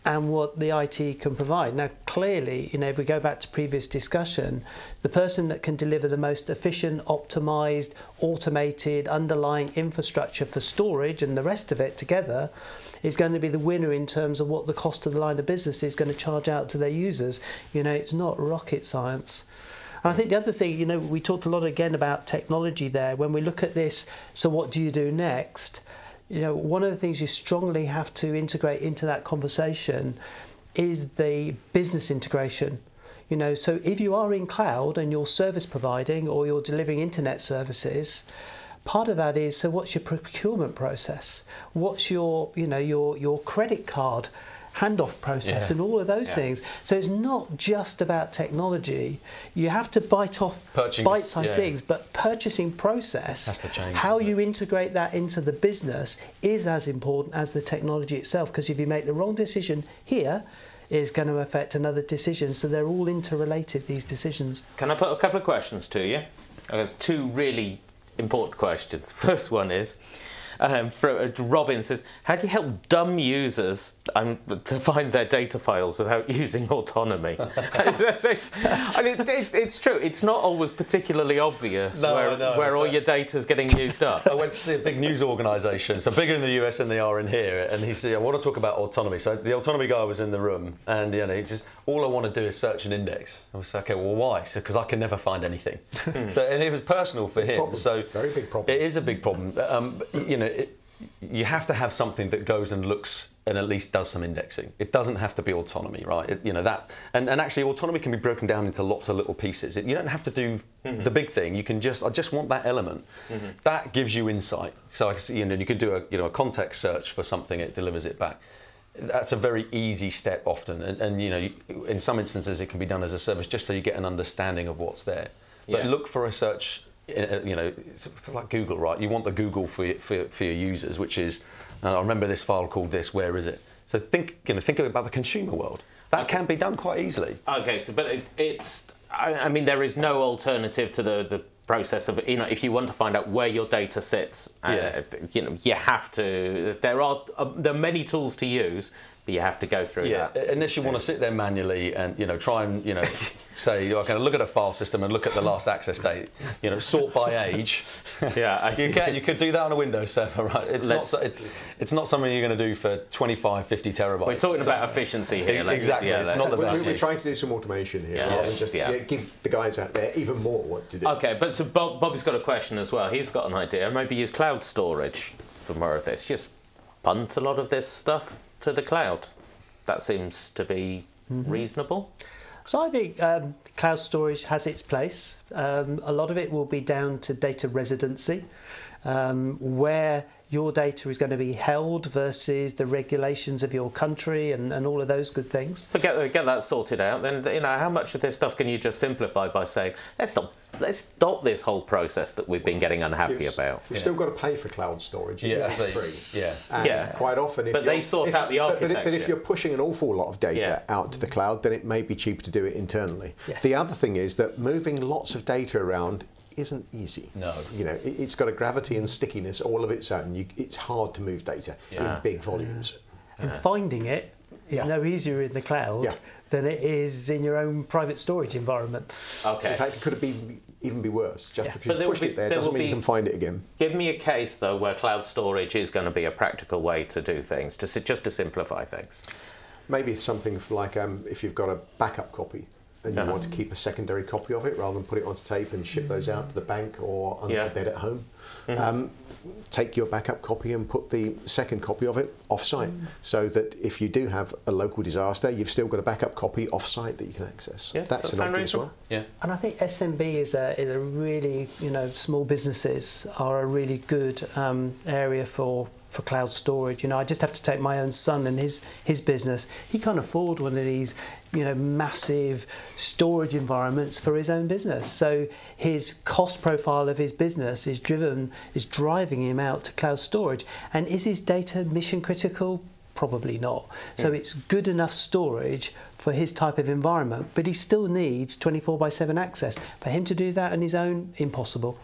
and what the IT can provide. Now, clearly, you know, if we go back to previous discussion, the person that can deliver the most efficient, optimized, automated, underlying infrastructure for storage and the rest of it together is going to be the winner in terms of what the cost of the line of business is going to charge out to their users. You know, it's not rocket science. And I think the other thing, you know, we talked a lot again about technology there. When we look at this, so what do you do next? You know, one of the things you strongly have to integrate into that conversation is the business integration. You know, so if you are in cloud and you're service providing or you're delivering internet services, part of that is, so what's your procurement process? What's your, you know, your credit card handoff process and all of those things. So it's not just about technology. You have to bite off bite-sized things, but purchasing process, has to change, how you integrate that into the business is as important as the technology itself, because if you make the wrong decision here, is going to affect another decision. So they're all interrelated, these decisions. Can I put a couple of questions to you? Two really important questions. First one is, Robin says, how do you help dumb users to find their data files without using autonomy? I mean, it's true. It's not always particularly obvious where all your data is getting used up. I went to see a big news organisation, so bigger in the US than they are in here, and he said, I want to talk about autonomy. So the autonomy guy was in the room, and you know, he just, all I want to do is search an index. I was like, okay, well, why? So because I can never find anything. So, and it was personal for him. So very big problem. It is a big problem. You know, you have to have something that goes and looks and at least does some indexing. It doesn't have to be autonomy, right? You know that, and actually autonomy can be broken down into lots of little pieces. You don't have to do the big thing. You can just, I just want that element. That gives you insight. So you know, you could do a context search for something, it delivers it back. That's a very easy step often, and you know, in some instances it can be done as a service just so you get an understanding of what's there. But look for a search. You know, it's like Google, right? You want the Google for your users, which is, I remember this file called this. Where is it? So think about the consumer world. That can be done quite easily. Okay, so but it's, I mean, there is no alternative to the process of, you know, if you want to find out where your data sits, you know, you have to. There are many tools to use. But you have to go through that. Unless you want to sit there manually and, you know, try and, you know, say, I'm going to look at a file system and look at the last access date, you know, sort by age. You could do that on a Windows server, right? It's not something you're going to do for 25, 50 terabytes. We're talking about efficiency here. Exactly. It's not the best. We're trying to do some automation here, rather than just give the guys out there even more what to do. Okay, but so Bobby's got a question as well. He's got an idea. Maybe use cloud storage for more of this. Just punt a lot of this stuff to the cloud. That seems to be reasonable. So I think cloud storage has its place. A lot of it will be down to data residency, where your data is going to be held versus the regulations of your country and all of those good things. But get that sorted out, then, you know, how much of this stuff can you just simplify by saying, let's stop this whole process that we've been getting unhappy about. You've still got to pay for cloud storage. It's free. And quite often, but they sort out the architecture. But if you're pushing an awful lot of data out to the cloud, then it may be cheaper to do it internally. The other thing is that moving lots of data around isn't easy. No. You know, it's got a gravity and stickiness all of its own. It's hard to move data in big volumes. And finding it is no easier in the cloud than it is in your own private storage environment. Okay. In fact, it could even be worse. Just because you pushed it there doesn't mean you can find it again. Give me a case, though, where cloud storage is going to be a practical way to do things, just to simplify things. Maybe something like if you've got a backup copy, and you want to keep a secondary copy of it rather than put it onto tape and ship those out to the bank or under the bed at home. Take your backup copy and put the second copy of it off-site, so that if you do have a local disaster, you've still got a backup copy off-site that you can access. That's an obvious one. And I think SMB is a really, you know, small businesses are a really good area for for cloud storage. I just have to take my own son and his business. He can't afford one of these, massive storage environments for his own business. So his cost profile of his business is driving him out to cloud storage. And is his data mission critical? Probably not. So it's good enough storage for his type of environment, but he still needs 24/7 access. For him to do that on his own, impossible.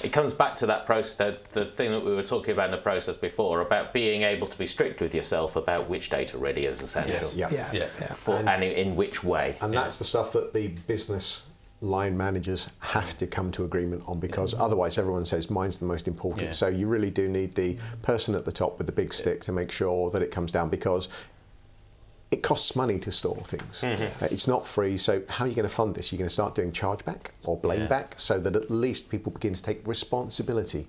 It comes back to that process, the thing that we were talking about in the process before, about being able to be strict with yourself about which data really is essential. Yes. And in which way. And that's the stuff that the business line managers have to come to agreement on, because otherwise everyone says mine's the most important. So you really do need the person at the top with the big stick to make sure that it comes down, because it costs money to store things. It's not free, so how are you going to fund this? You're going to start doing chargeback or blame back, so that at least people begin to take responsibility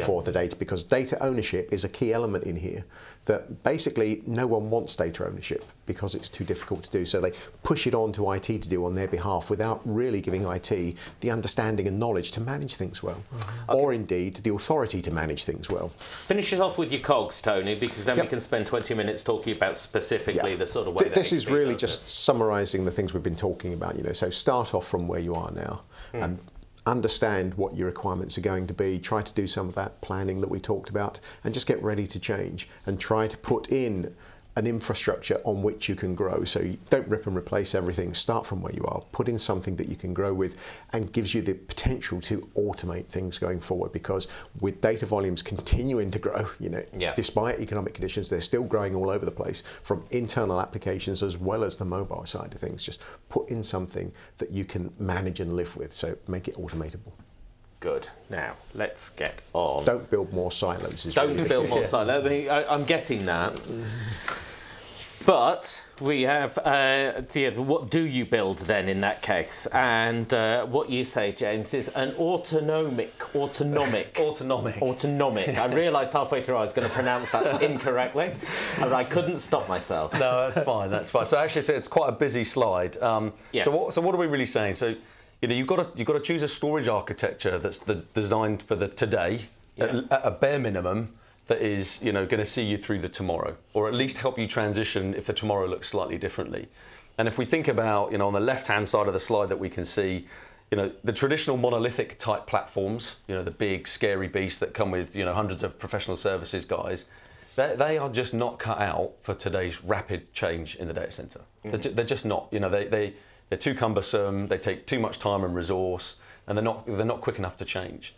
for the data, because data ownership is a key element in here that basically no one wants data ownership because it's too difficult to do. So they push it on to IT to do on their behalf without really giving IT the understanding and knowledge to manage things well, or indeed the authority to manage things well. Finish us off with your cogs, Tony, because then we can spend 20 minutes talking about specifically the sort of way this is really just summarising the things we've been talking about. So start off from where you are now and understand what your requirements are going to be, try to do some of that planning that we talked about, and just get ready to change and try to put in an infrastructure on which you can grow. So you don't rip and replace everything, start from where you are, put in something that you can grow with and gives you the potential to automate things going forward, because with data volumes continuing to grow, despite economic conditions, they're still growing all over the place, from internal applications as well as the mobile side of things. Just put in something that you can manage and live with, so make it automatable. Good. Now, let's get on. Don't build more silos. Don't build more silos. I'm getting that. But we have, what do you build then in that case? And what you say, James, is an autonomic. I realised halfway through I was going to pronounce that incorrectly, and I couldn't stop myself. No, that's fine. That's fine. So actually, it's quite a busy slide. Yes. So what are we really saying? So you've got to choose a storage architecture that's designed for the today, at a bare minimum, that is going to see you through the tomorrow, or at least help you transition if the tomorrow looks slightly differently. And if we think about on the left-hand side of the slide that we can see, the traditional monolithic type platforms, the big scary beasts that come with hundreds of professional services guys, they are just not cut out for today's rapid change in the data center. They're just not. They're too cumbersome. They take too much time and resource, and they're not quick enough to change.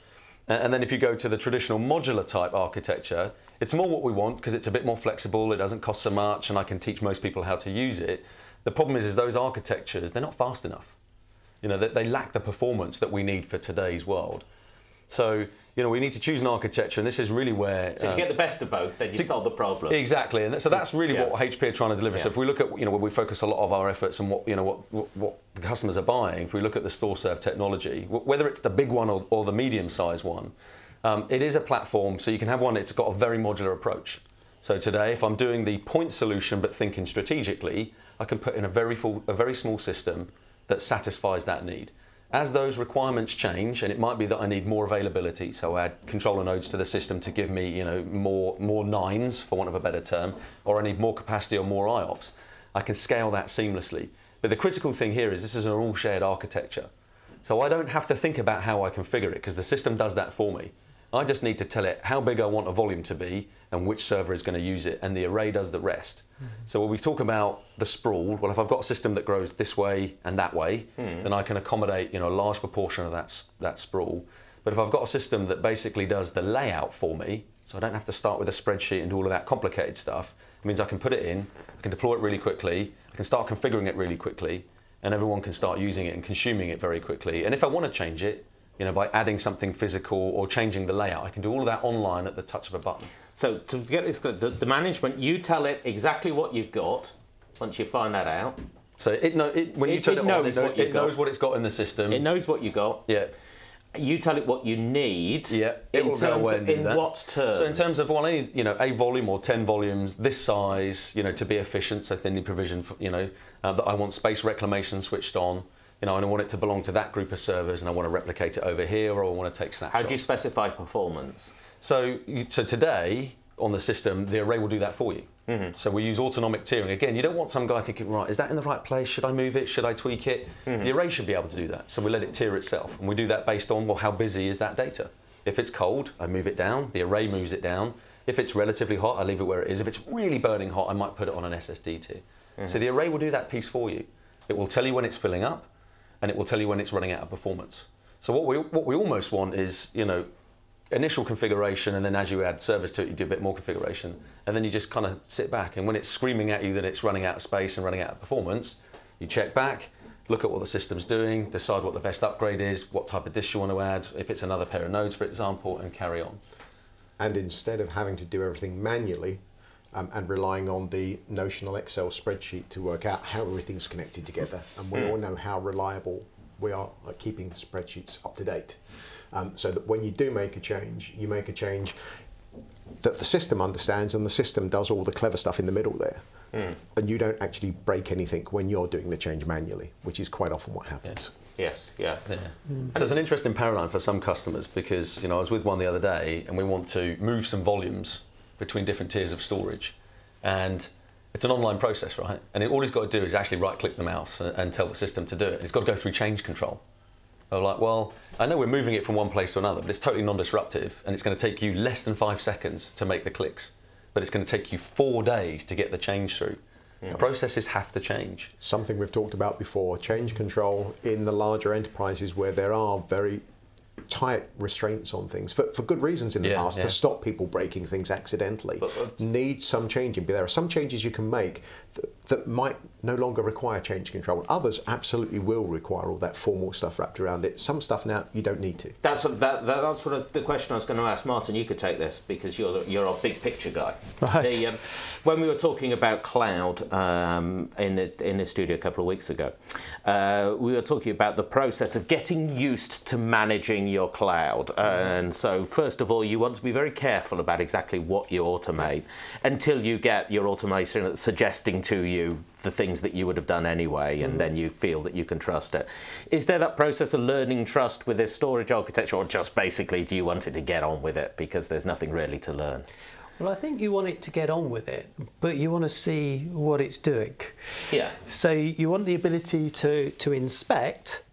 And then if you go to the traditional modular type architecture, it's more what we want because it's a bit more flexible, it doesn't cost so much, and I can teach most people how to use it. The problem is those architectures, they're not fast enough. They lack the performance that we need for today's world. So, we need to choose an architecture, and this is really where... So if you get the best of both, then you solve the problem. Exactly, and so that's really what HP are trying to deliver. So if we look at, where we focus a lot of our efforts and what the customers are buying, if we look at the store-serve technology, whether it's the big one or the medium-sized one, it is a platform, so you can have one, it's got a very modular approach. So today, if I'm doing the point solution but thinking strategically, I can put in a very small system that satisfies that need. As those requirements change, and it might be that I need more availability, so I add controller nodes to the system to give me, more nines, for want of a better term, or I need more capacity or more IOPS, I can scale that seamlessly. But the critical thing here is this is an all shared architecture. So I don't have to think about how I configure it, because the system does that for me. I just need to tell it how big I want a volume to be and which server is going to use it, and the array does the rest. So when we talk about the sprawl, well, if I've got a system that grows this way and that way, then I can accommodate a large proportion of that sprawl. But if I've got a system that basically does the layout for me, so I don't have to start with a spreadsheet and do all of that complicated stuff, it means I can put it in, I can deploy it really quickly, I can start configuring it really quickly, and everyone can start using it and consuming it very quickly. And if I want to change it, by adding something physical or changing the layout, I can do all of that online at the touch of a button. So to get this, the management, you tell it exactly what you've got once you find that out. So when you turn it on, it knows what it's got in the system. It knows what you got. Yeah. You tell it what you need. Yeah. It will go away and do that. In what terms? So in terms of, well, I need a volume or 10 volumes this size, to be efficient. So thinly provisioned, that I want space reclamation switched on. And I want it to belong to that group of servers, and I want to replicate it over here, or I want to take snapshots. How do you specify performance? So today, on the system, the array will do that for you. So we use autonomic tiering. Again, you don't want some guy thinking, right, is that in the right place? Should I move it? Should I tweak it? The array should be able to do that. So we let it tier itself. And we do that based on, well, how busy is that data? If it's cold, I move it down. The array moves it down. If it's relatively hot, I leave it where it is. If it's really burning hot, I might put it on an SSD tier. So the array will do that piece for you. It will tell you when it's filling up, and it will tell you when it's running out of performance. So what we almost want is, you know, initial configuration, and then as you add service to it, you do a bit more configuration, and then you just kind of sit back, and when it's screaming at you that it's running out of space and running out of performance, you check back, look at what the system's doing, decide what the best upgrade is, what type of disk you want to add, if it's another pair of nodes, for example, and carry on. And instead of having to do everything manually and relying on the notional Excel spreadsheet to work out how everything's connected together, and we all know how reliable we are at keeping spreadsheets up to date. So that when you do make a change, you make a change that the system understands, and the system does all the clever stuff in the middle there. And you don't actually break anything when you're doing the change manually, which is quite often what happens. Yes, yeah. So it's an interesting paradigm for some customers, because, you know, I was with one the other day, and we want to move some volumes between different tiers of storage, and it's an online process, right? And all he's got to do is actually right-click the mouse and tell the system to do it. He's got to go through change control. I'm like, well, I know we're moving it from one place to another, but it's totally non-disruptive, and it's going to take you less than 5 seconds to make the clicks, but it's going to take you 4 days to get the change through. The processes have to change. Something we've talked about before, change control in the larger enterprises where there are very tight restraints on things, for good reasons in the past, to stop people breaking things accidentally. Need some changing. But there are some changes you can make that might no longer require change control. Others absolutely will require all that formal stuff wrapped around it. Some stuff now you don't need to. That's what the question I was going to ask. Martin, you could take this because you're our big picture guy. Right. When we were talking about cloud in the studio a couple of weeks ago, we were talking about the process of getting used to managing your cloud. And so first of all, you want to be very careful about exactly what you automate until you get your automation that's suggesting to you the things that you would have done anyway, and then you feel that you can trust it. Is there that process of learning trust with this storage architecture, or just basically do you want it to get on with it because there's nothing really to learn? Well, I think you want it to get on with it, but you want to see what it's doing. Yeah. So you want the ability to inspect,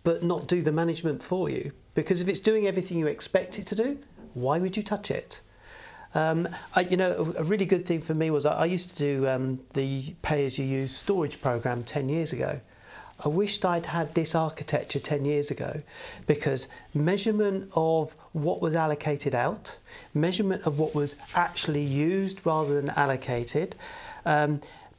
but not do the management for you. Because if it's doing everything you expect it to do, why would you touch it? You know, a really good thing for me was I used to do the pay-as-you-use storage program 10 years ago. I wished I'd had this architecture 10 years ago, because measurement of what was allocated out, measurement of what was actually used rather than allocated,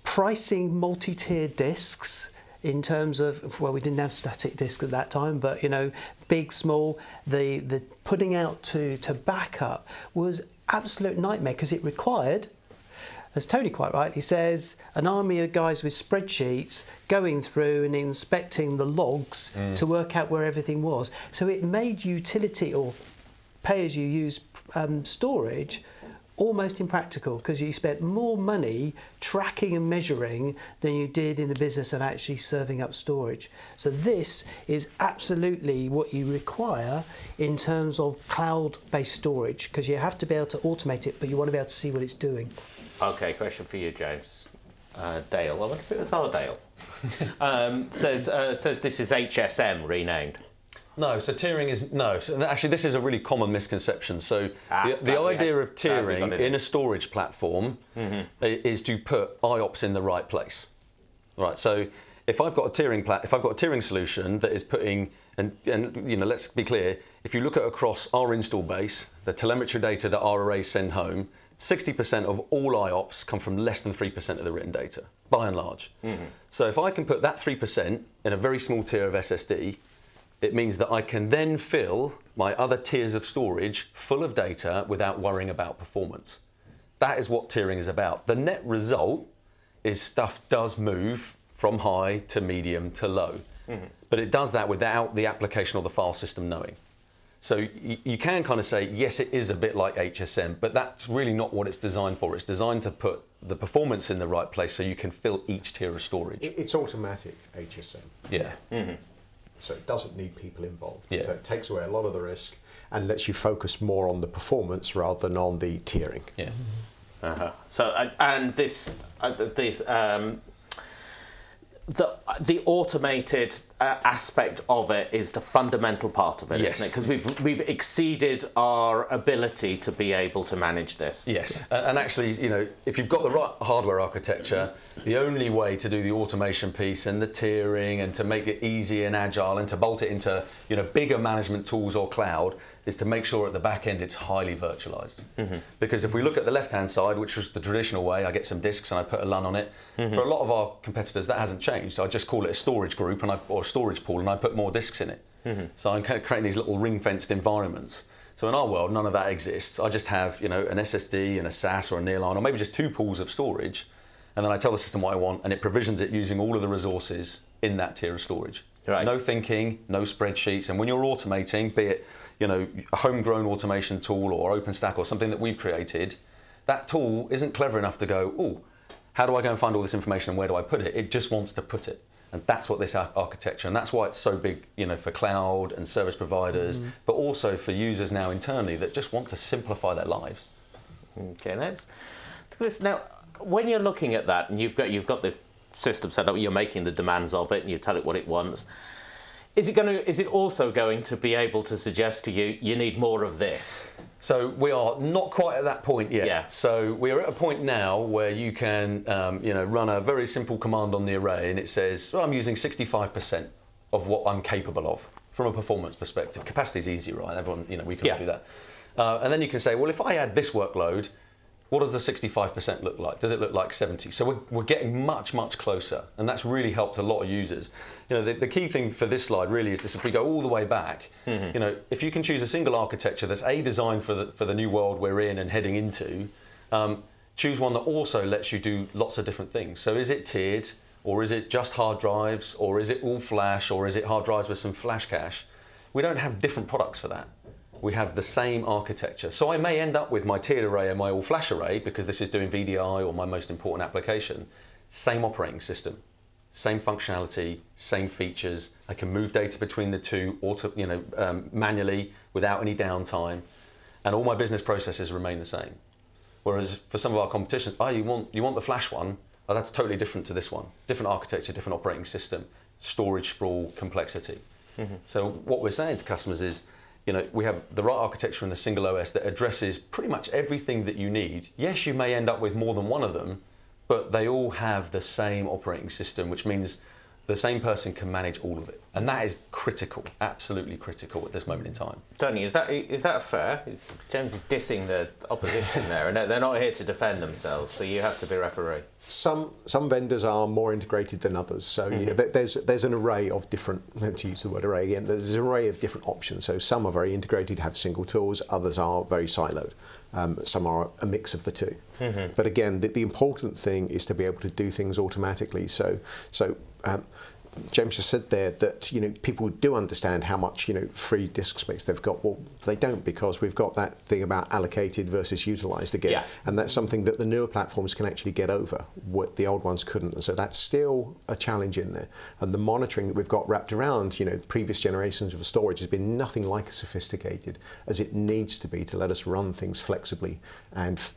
pricing multi-tiered disks in terms of, well, we didn't have static disks at that time, but, you know, big, small, the putting out to backup was absolute nightmare, because it required, as Tony quite rightly says, an army of guys with spreadsheets going through and inspecting the logs to work out where everything was. So it made utility or pay-as-you-use storage almost impractical, because you spent more money tracking and measuring than you did in the business of actually serving up storage. So this is absolutely what you require in terms of cloud-based storage, because you have to be able to automate it, but you want to be able to see what it's doing. Okay, question for you, James. Dale, I wonder if it was our Dale. Says this is HSM renamed. No, so tiering is, no. So actually, this is a really common misconception. So the idea of tiering in a storage platform is to put IOPS in the right place. Right. So if I've got a tiering solution that is putting, and you know, let's be clear, if you look at across our install base, the telemetry data that our arrays send home, 60% of all IOPS come from less than 3% of the written data, by and large. So if I can put that 3% in a very small tier of SSD, it means that I can then fill my other tiers of storage full of data without worrying about performance. That is what tiering is about. The net result is stuff does move from high to medium to low, but it does that without the application or the file system knowing. So you can kind of say, yes, it is a bit like HSM, but that's really not what it's designed for. It's designed to put the performance in the right place so you can fill each tier of storage. It's automatic HSM. Yeah. So it doesn't need people involved. Yeah. So it takes away a lot of the risk and lets you focus more on the performance rather than on the tiering. Yeah. So and the automated aspect of it is the fundamental part of it, Yes. isn't it? Because we've exceeded our ability to be able to manage this. Yes, and actually, you know, if you've got the right hardware architecture, the only way to do the automation piece and the tiering and to make it easy and agile and to bolt it into, you know, bigger management tools or cloud is to make sure at the back end it's highly virtualized. Because if we look at the left-hand side, which was the traditional way, I get some disks and I put a LUN on it. For a lot of our competitors, that hasn't changed. I just call it a storage group or a storage pool, and I put more disks in it. So I'm kind of creating these little ring-fenced environments. So in our world, none of that exists. I just have, you know, an SSD and a SAS or a nearline, or maybe just 2 pools of storage, and then I tell the system what I want, and it provisions it using all of the resources in that tier of storage. Right. No thinking, no spreadsheets, and when you're automating, be it, you know, a homegrown automation tool or OpenStack or something that we've created, that tool isn't clever enough to go, oh, how do I go and find all this information and where do I put it? It just wants to put it. And that's what this architecture, and that's why it's so big, you know, for cloud and service providers, but also for users now internally that just want to simplify their lives. Okay, let's do this now. When you're looking at that, and you've got this system set up, you're making the demands of it, and you tell it what it wants. Is it also going to be able to suggest to you, you need more of this? So we are not quite at that point yet. Yeah. So we are at a point now where you can, you know, run a very simple command on the array, and it says, well, I'm using 65% of what I'm capable of from a performance perspective. Capacity is easy, right? Everyone, you know, we can all do that. And then you can say, well, if I add this workload, what does the 65% look like? Does it look like 70? So we're getting much, much closer, and that's really helped a lot of users. You know, the key thing for this slide really is this: if we go all the way back, you know, if you can choose a single architecture that's designed for the new world we're in and heading into, choose one that also lets you do lots of different things. So is it tiered, or is it just hard drives, or is it all flash, or is it hard drives with some flash cache? We don't have different products for that. We have the same architecture. So I may end up with my tiered array and my all-flash array, because this is doing VDI or my most important application. Same operating system, same functionality, same features. I can move data between the two manually without any downtime, and all my business processes remain the same. Whereas for some of our competition, you want the flash one? Oh, that's totally different to this one. Different architecture, different operating system, storage sprawl, complexity. So what we're saying to customers is, you know, we have the right architecture in the single OS that addresses pretty much everything that you need. Yes, you may end up with more than one of them, but they all have the same operating system, which means the same person can manage all of it. And that is critical, absolutely critical at this moment in time. Tony, is that fair? James is dissing the opposition there, and they're not here to defend themselves, so you have to be referee. Some vendors are more integrated than others, so yeah, there's an array of different, to use the word array again, there's an array of different options. So some are very integrated, have single tools, others are very siloed. Some are a mix of the two. But again, the important thing is to be able to do things automatically. So James just said there that, you know, people do understand how much, you know, free disk space they've got. Well, they don't, because we've got that thing about allocated versus utilised again, and that's something that the newer platforms can actually get over, what the old ones couldn't. And so that's still a challenge in there. And the monitoring that we've got wrapped around, you know, previous generations of storage has been nothing like as sophisticated as it needs to be to let us run things flexibly and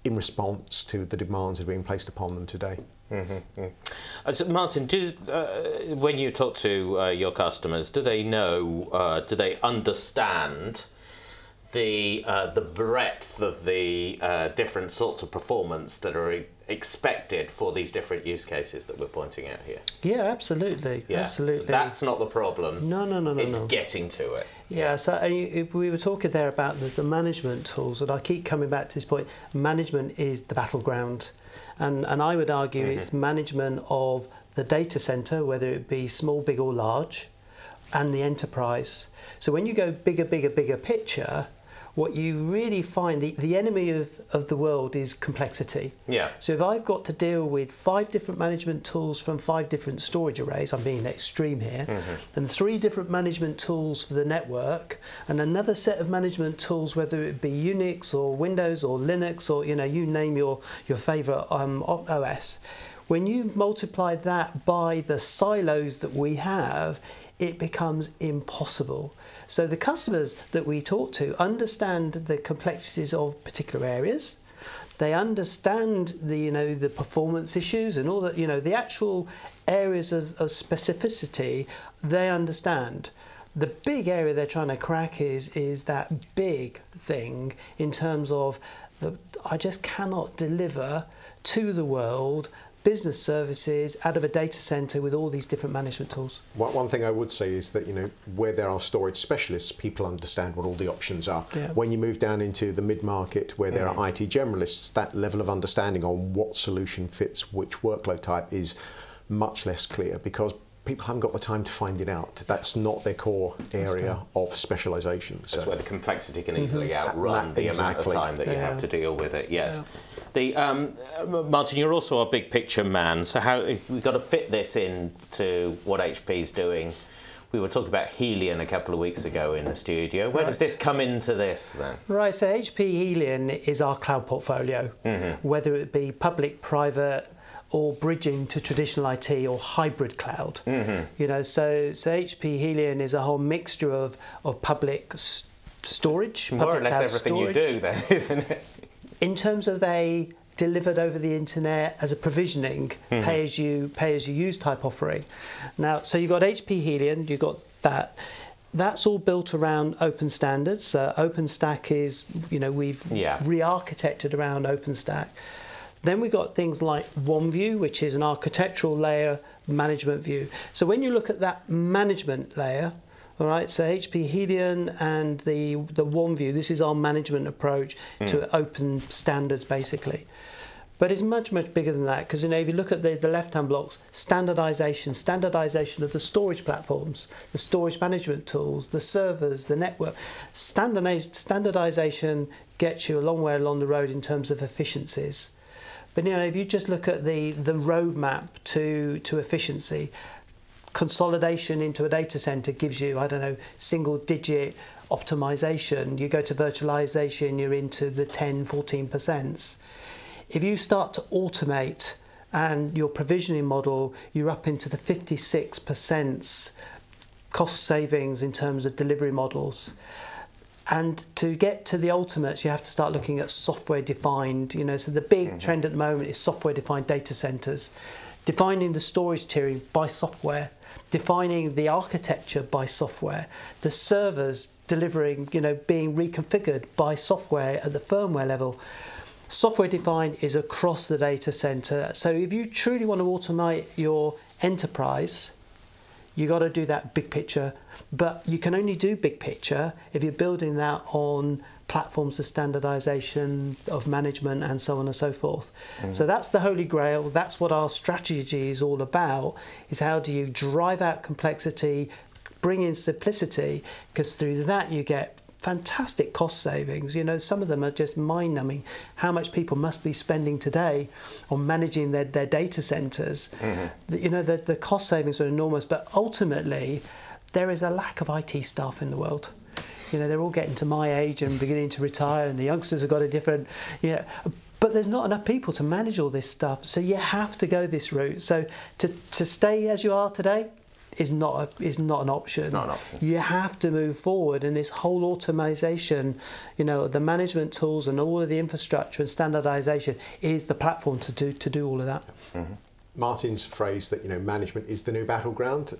in response to the demands that are being placed upon them today. So Martin, when you talk to your customers, do they know, do they understand the breadth of the different sorts of performance that are expected for these different use cases that we're pointing out here? Yeah, absolutely. Yeah. Absolutely. So that's not the problem. No. It's getting to it. Yeah, so we were talking there about the management tools, and I keep coming back to this point. Management is the battleground. And I would argue it's management of the data center, whether it be small, big or large, and the enterprise. So when you go bigger picture, what you really find, the enemy of the world is complexity. Yeah. So if I've got to deal with 5 different management tools from 5 different storage arrays, I'm being extreme here, and 3 different management tools for the network, and another set of management tools, whether it be Unix or Windows or Linux or, you know, you name your favorite OS. When you multiply that by the silos that we have, it becomes impossible. So the customers that we talk to understand the complexities of particular areas. They understand the performance issues and all that, the actual areas of specificity they understand. The big area they're trying to crack is that big thing in terms of I just cannot deliver to the world business services out of a data center with all these different management tools. One thing I would say is that where there are storage specialists, people understand what all the options are. Yeah. When you move down into the mid-market where there are IT generalists, that level of understanding on what solution fits which workload type is much less clear, because people haven't got the time to find it out. That's not their core area of specialisation. That's where the complexity can easily outrun the amount of time that you have to deal with it. Yes. Yeah. Martin, you're also a big picture man, so how we've got to fit this into what HP's doing. We were talking about Helion a couple of weeks ago in the studio. Where does this come into this then? Right, so HP Helion is our cloud portfolio, whether it be public, private, or bridging to traditional IT or hybrid cloud. So HP Helion is a whole mixture of public storage, more or less everything storage. You do then, isn't it? In terms of they delivered over the internet as a provisioning, pay as you use type offering. Now, so you've got HP Helion, you've got that. That's all built around open standards. OpenStack is, we've re-architected around OpenStack. Then we've got things like OneView, which is an architectural layer management view. So when you look at that management layer, all right, so HP Helion and the OneView, this is our management approach to open standards, basically. But it's much, much bigger than that, because if you look at the left-hand blocks, standardization of the storage platforms, the storage management tools, the servers, the network. Standardization gets you a long way along the road in terms of efficiencies. But if you just look at the roadmap to efficiency, consolidation into a data center gives you, single-digit optimization. You go to virtualization, you're into the 10-14%. If you start to automate and your provisioning model, you're up into the 56% cost savings in terms of delivery models. And to get to the ultimates, you have to start looking at software-defined, so the big trend at the moment is software-defined data centers, defining the storage tiering by software, defining the architecture by software, the servers delivering, being reconfigured by software at the firmware level. Software-defined is across the data center. So if you truly want to automate your enterprise, you got to do that big picture, but you can only do big picture if you're building that on platforms of standardization, of management, and so on and so forth. So that's the holy grail. That's what our strategy is all about, is how do you drive out complexity, bring in simplicity, because through that you get fantastic cost savings. Some of them are just mind-numbing, how much people must be spending today on managing their data centers. The cost savings are enormous, but ultimately there is a lack of IT staff in the world. They're all getting to my age and beginning to retire, and the youngsters have got a different, but there's not enough people to manage all this stuff. So you have to go this route. So to stay as you are today is not an option. It's not an option. You have to move forward, and this whole automation, the management tools and all of the infrastructure and standardization is the platform to do all of that. Martin's phrase that management is the new battleground.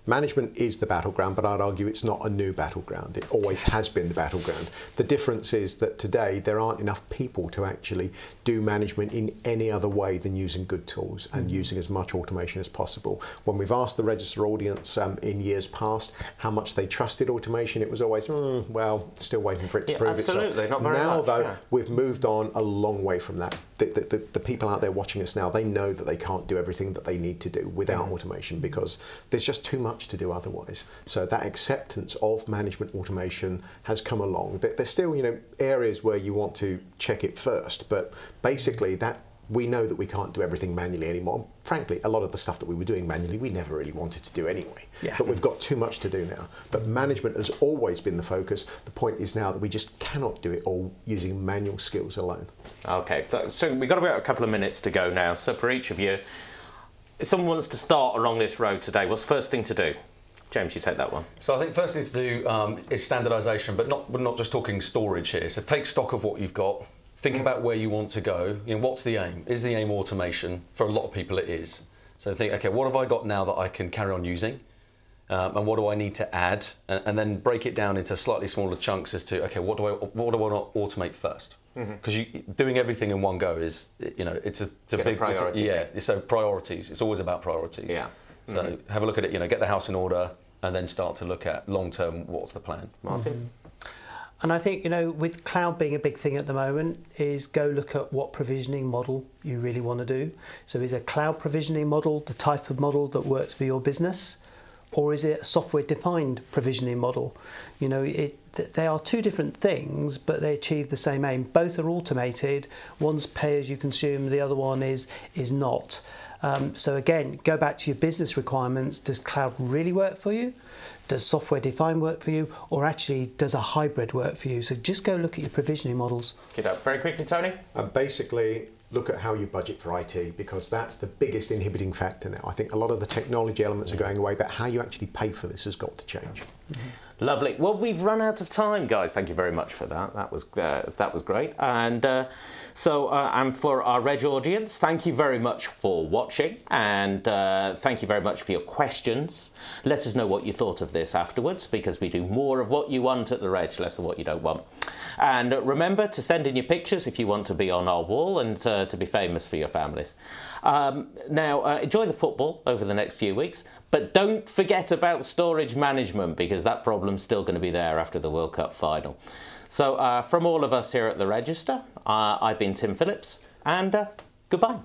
Management is the battleground, but I'd argue it's not a new battleground. It always has been the battleground. The difference is that today there aren't enough people to actually do management in any other way than using good tools and using as much automation as possible. When we've asked the register audience in years past how much they trusted automation, it was always, well, still waiting for it to prove itself. Absolutely, not very now, much, though, we've moved on a long way from that. The people out there watching us now, they know that they can't do everything that they need to do without automation, because there's just too much to do otherwise. So that acceptance of management automation has come along. There's still areas where you want to check it first, but basically that we know that we can't do everything manually anymore. Frankly, a lot of the stuff that we were doing manually, we never really wanted to do anyway. But we've got too much to do now. But management has always been the focus. The point is now that we just cannot do it all using manual skills alone. Okay, so we've got about a couple of minutes to go now. So for each of you, if someone wants to start along this road today, what's the first thing to do? James, you take that one. So I think first thing to do is standardisation, but we're not just talking storage here. So take stock of what you've got, think about where you want to go. You know, what's the aim? Is the aim automation? For a lot of people it is. So think, okay, what have I got now that I can carry on using? And what do I need to add? And then break it down into slightly smaller chunks as to, okay, what do I want to automate first? Because doing everything in one go is, you know, it's a big priority. Yeah, so priorities. It's always about priorities. Yeah. So have a look at it, you know, get the house in order and then start to look at long term, what's the plan? Martin? And I think, you know, with cloud being a big thing at the moment, is go look at what provisioning model you really want to do. So is a cloud provisioning model the type of model that works for your business? Or is it a software-defined provisioning model? You know, they are two different things, but they achieve the same aim. Both are automated. One's pay as you consume, the other one is not. So again, go back to your business requirements. Does cloud really work for you? Does software-defined work for you? Or actually, does a hybrid work for you? So just go look at your provisioning models. Get up very quickly, Tony. Basically, look at how you budget for IT, because that's the biggest inhibiting factor now. I think a lot of the technology elements are going away, but how you actually pay for this has got to change. Lovely. Well, we've run out of time, guys. Thank you very much for that. That was great. And and for our Reg audience, thank you very much for watching, and thank you very much for your questions. Let us know what you thought of this afterwards, because we do more of what you want at the Reg, less of what you don't want. And remember to send in your pictures if you want to be on our wall and to be famous for your families. Now, enjoy the football over the next few weeks, but don't forget about storage management, because that problem's still going to be there after the World Cup final. So from all of us here at The Register, I've been Tim Phillips, and goodbye.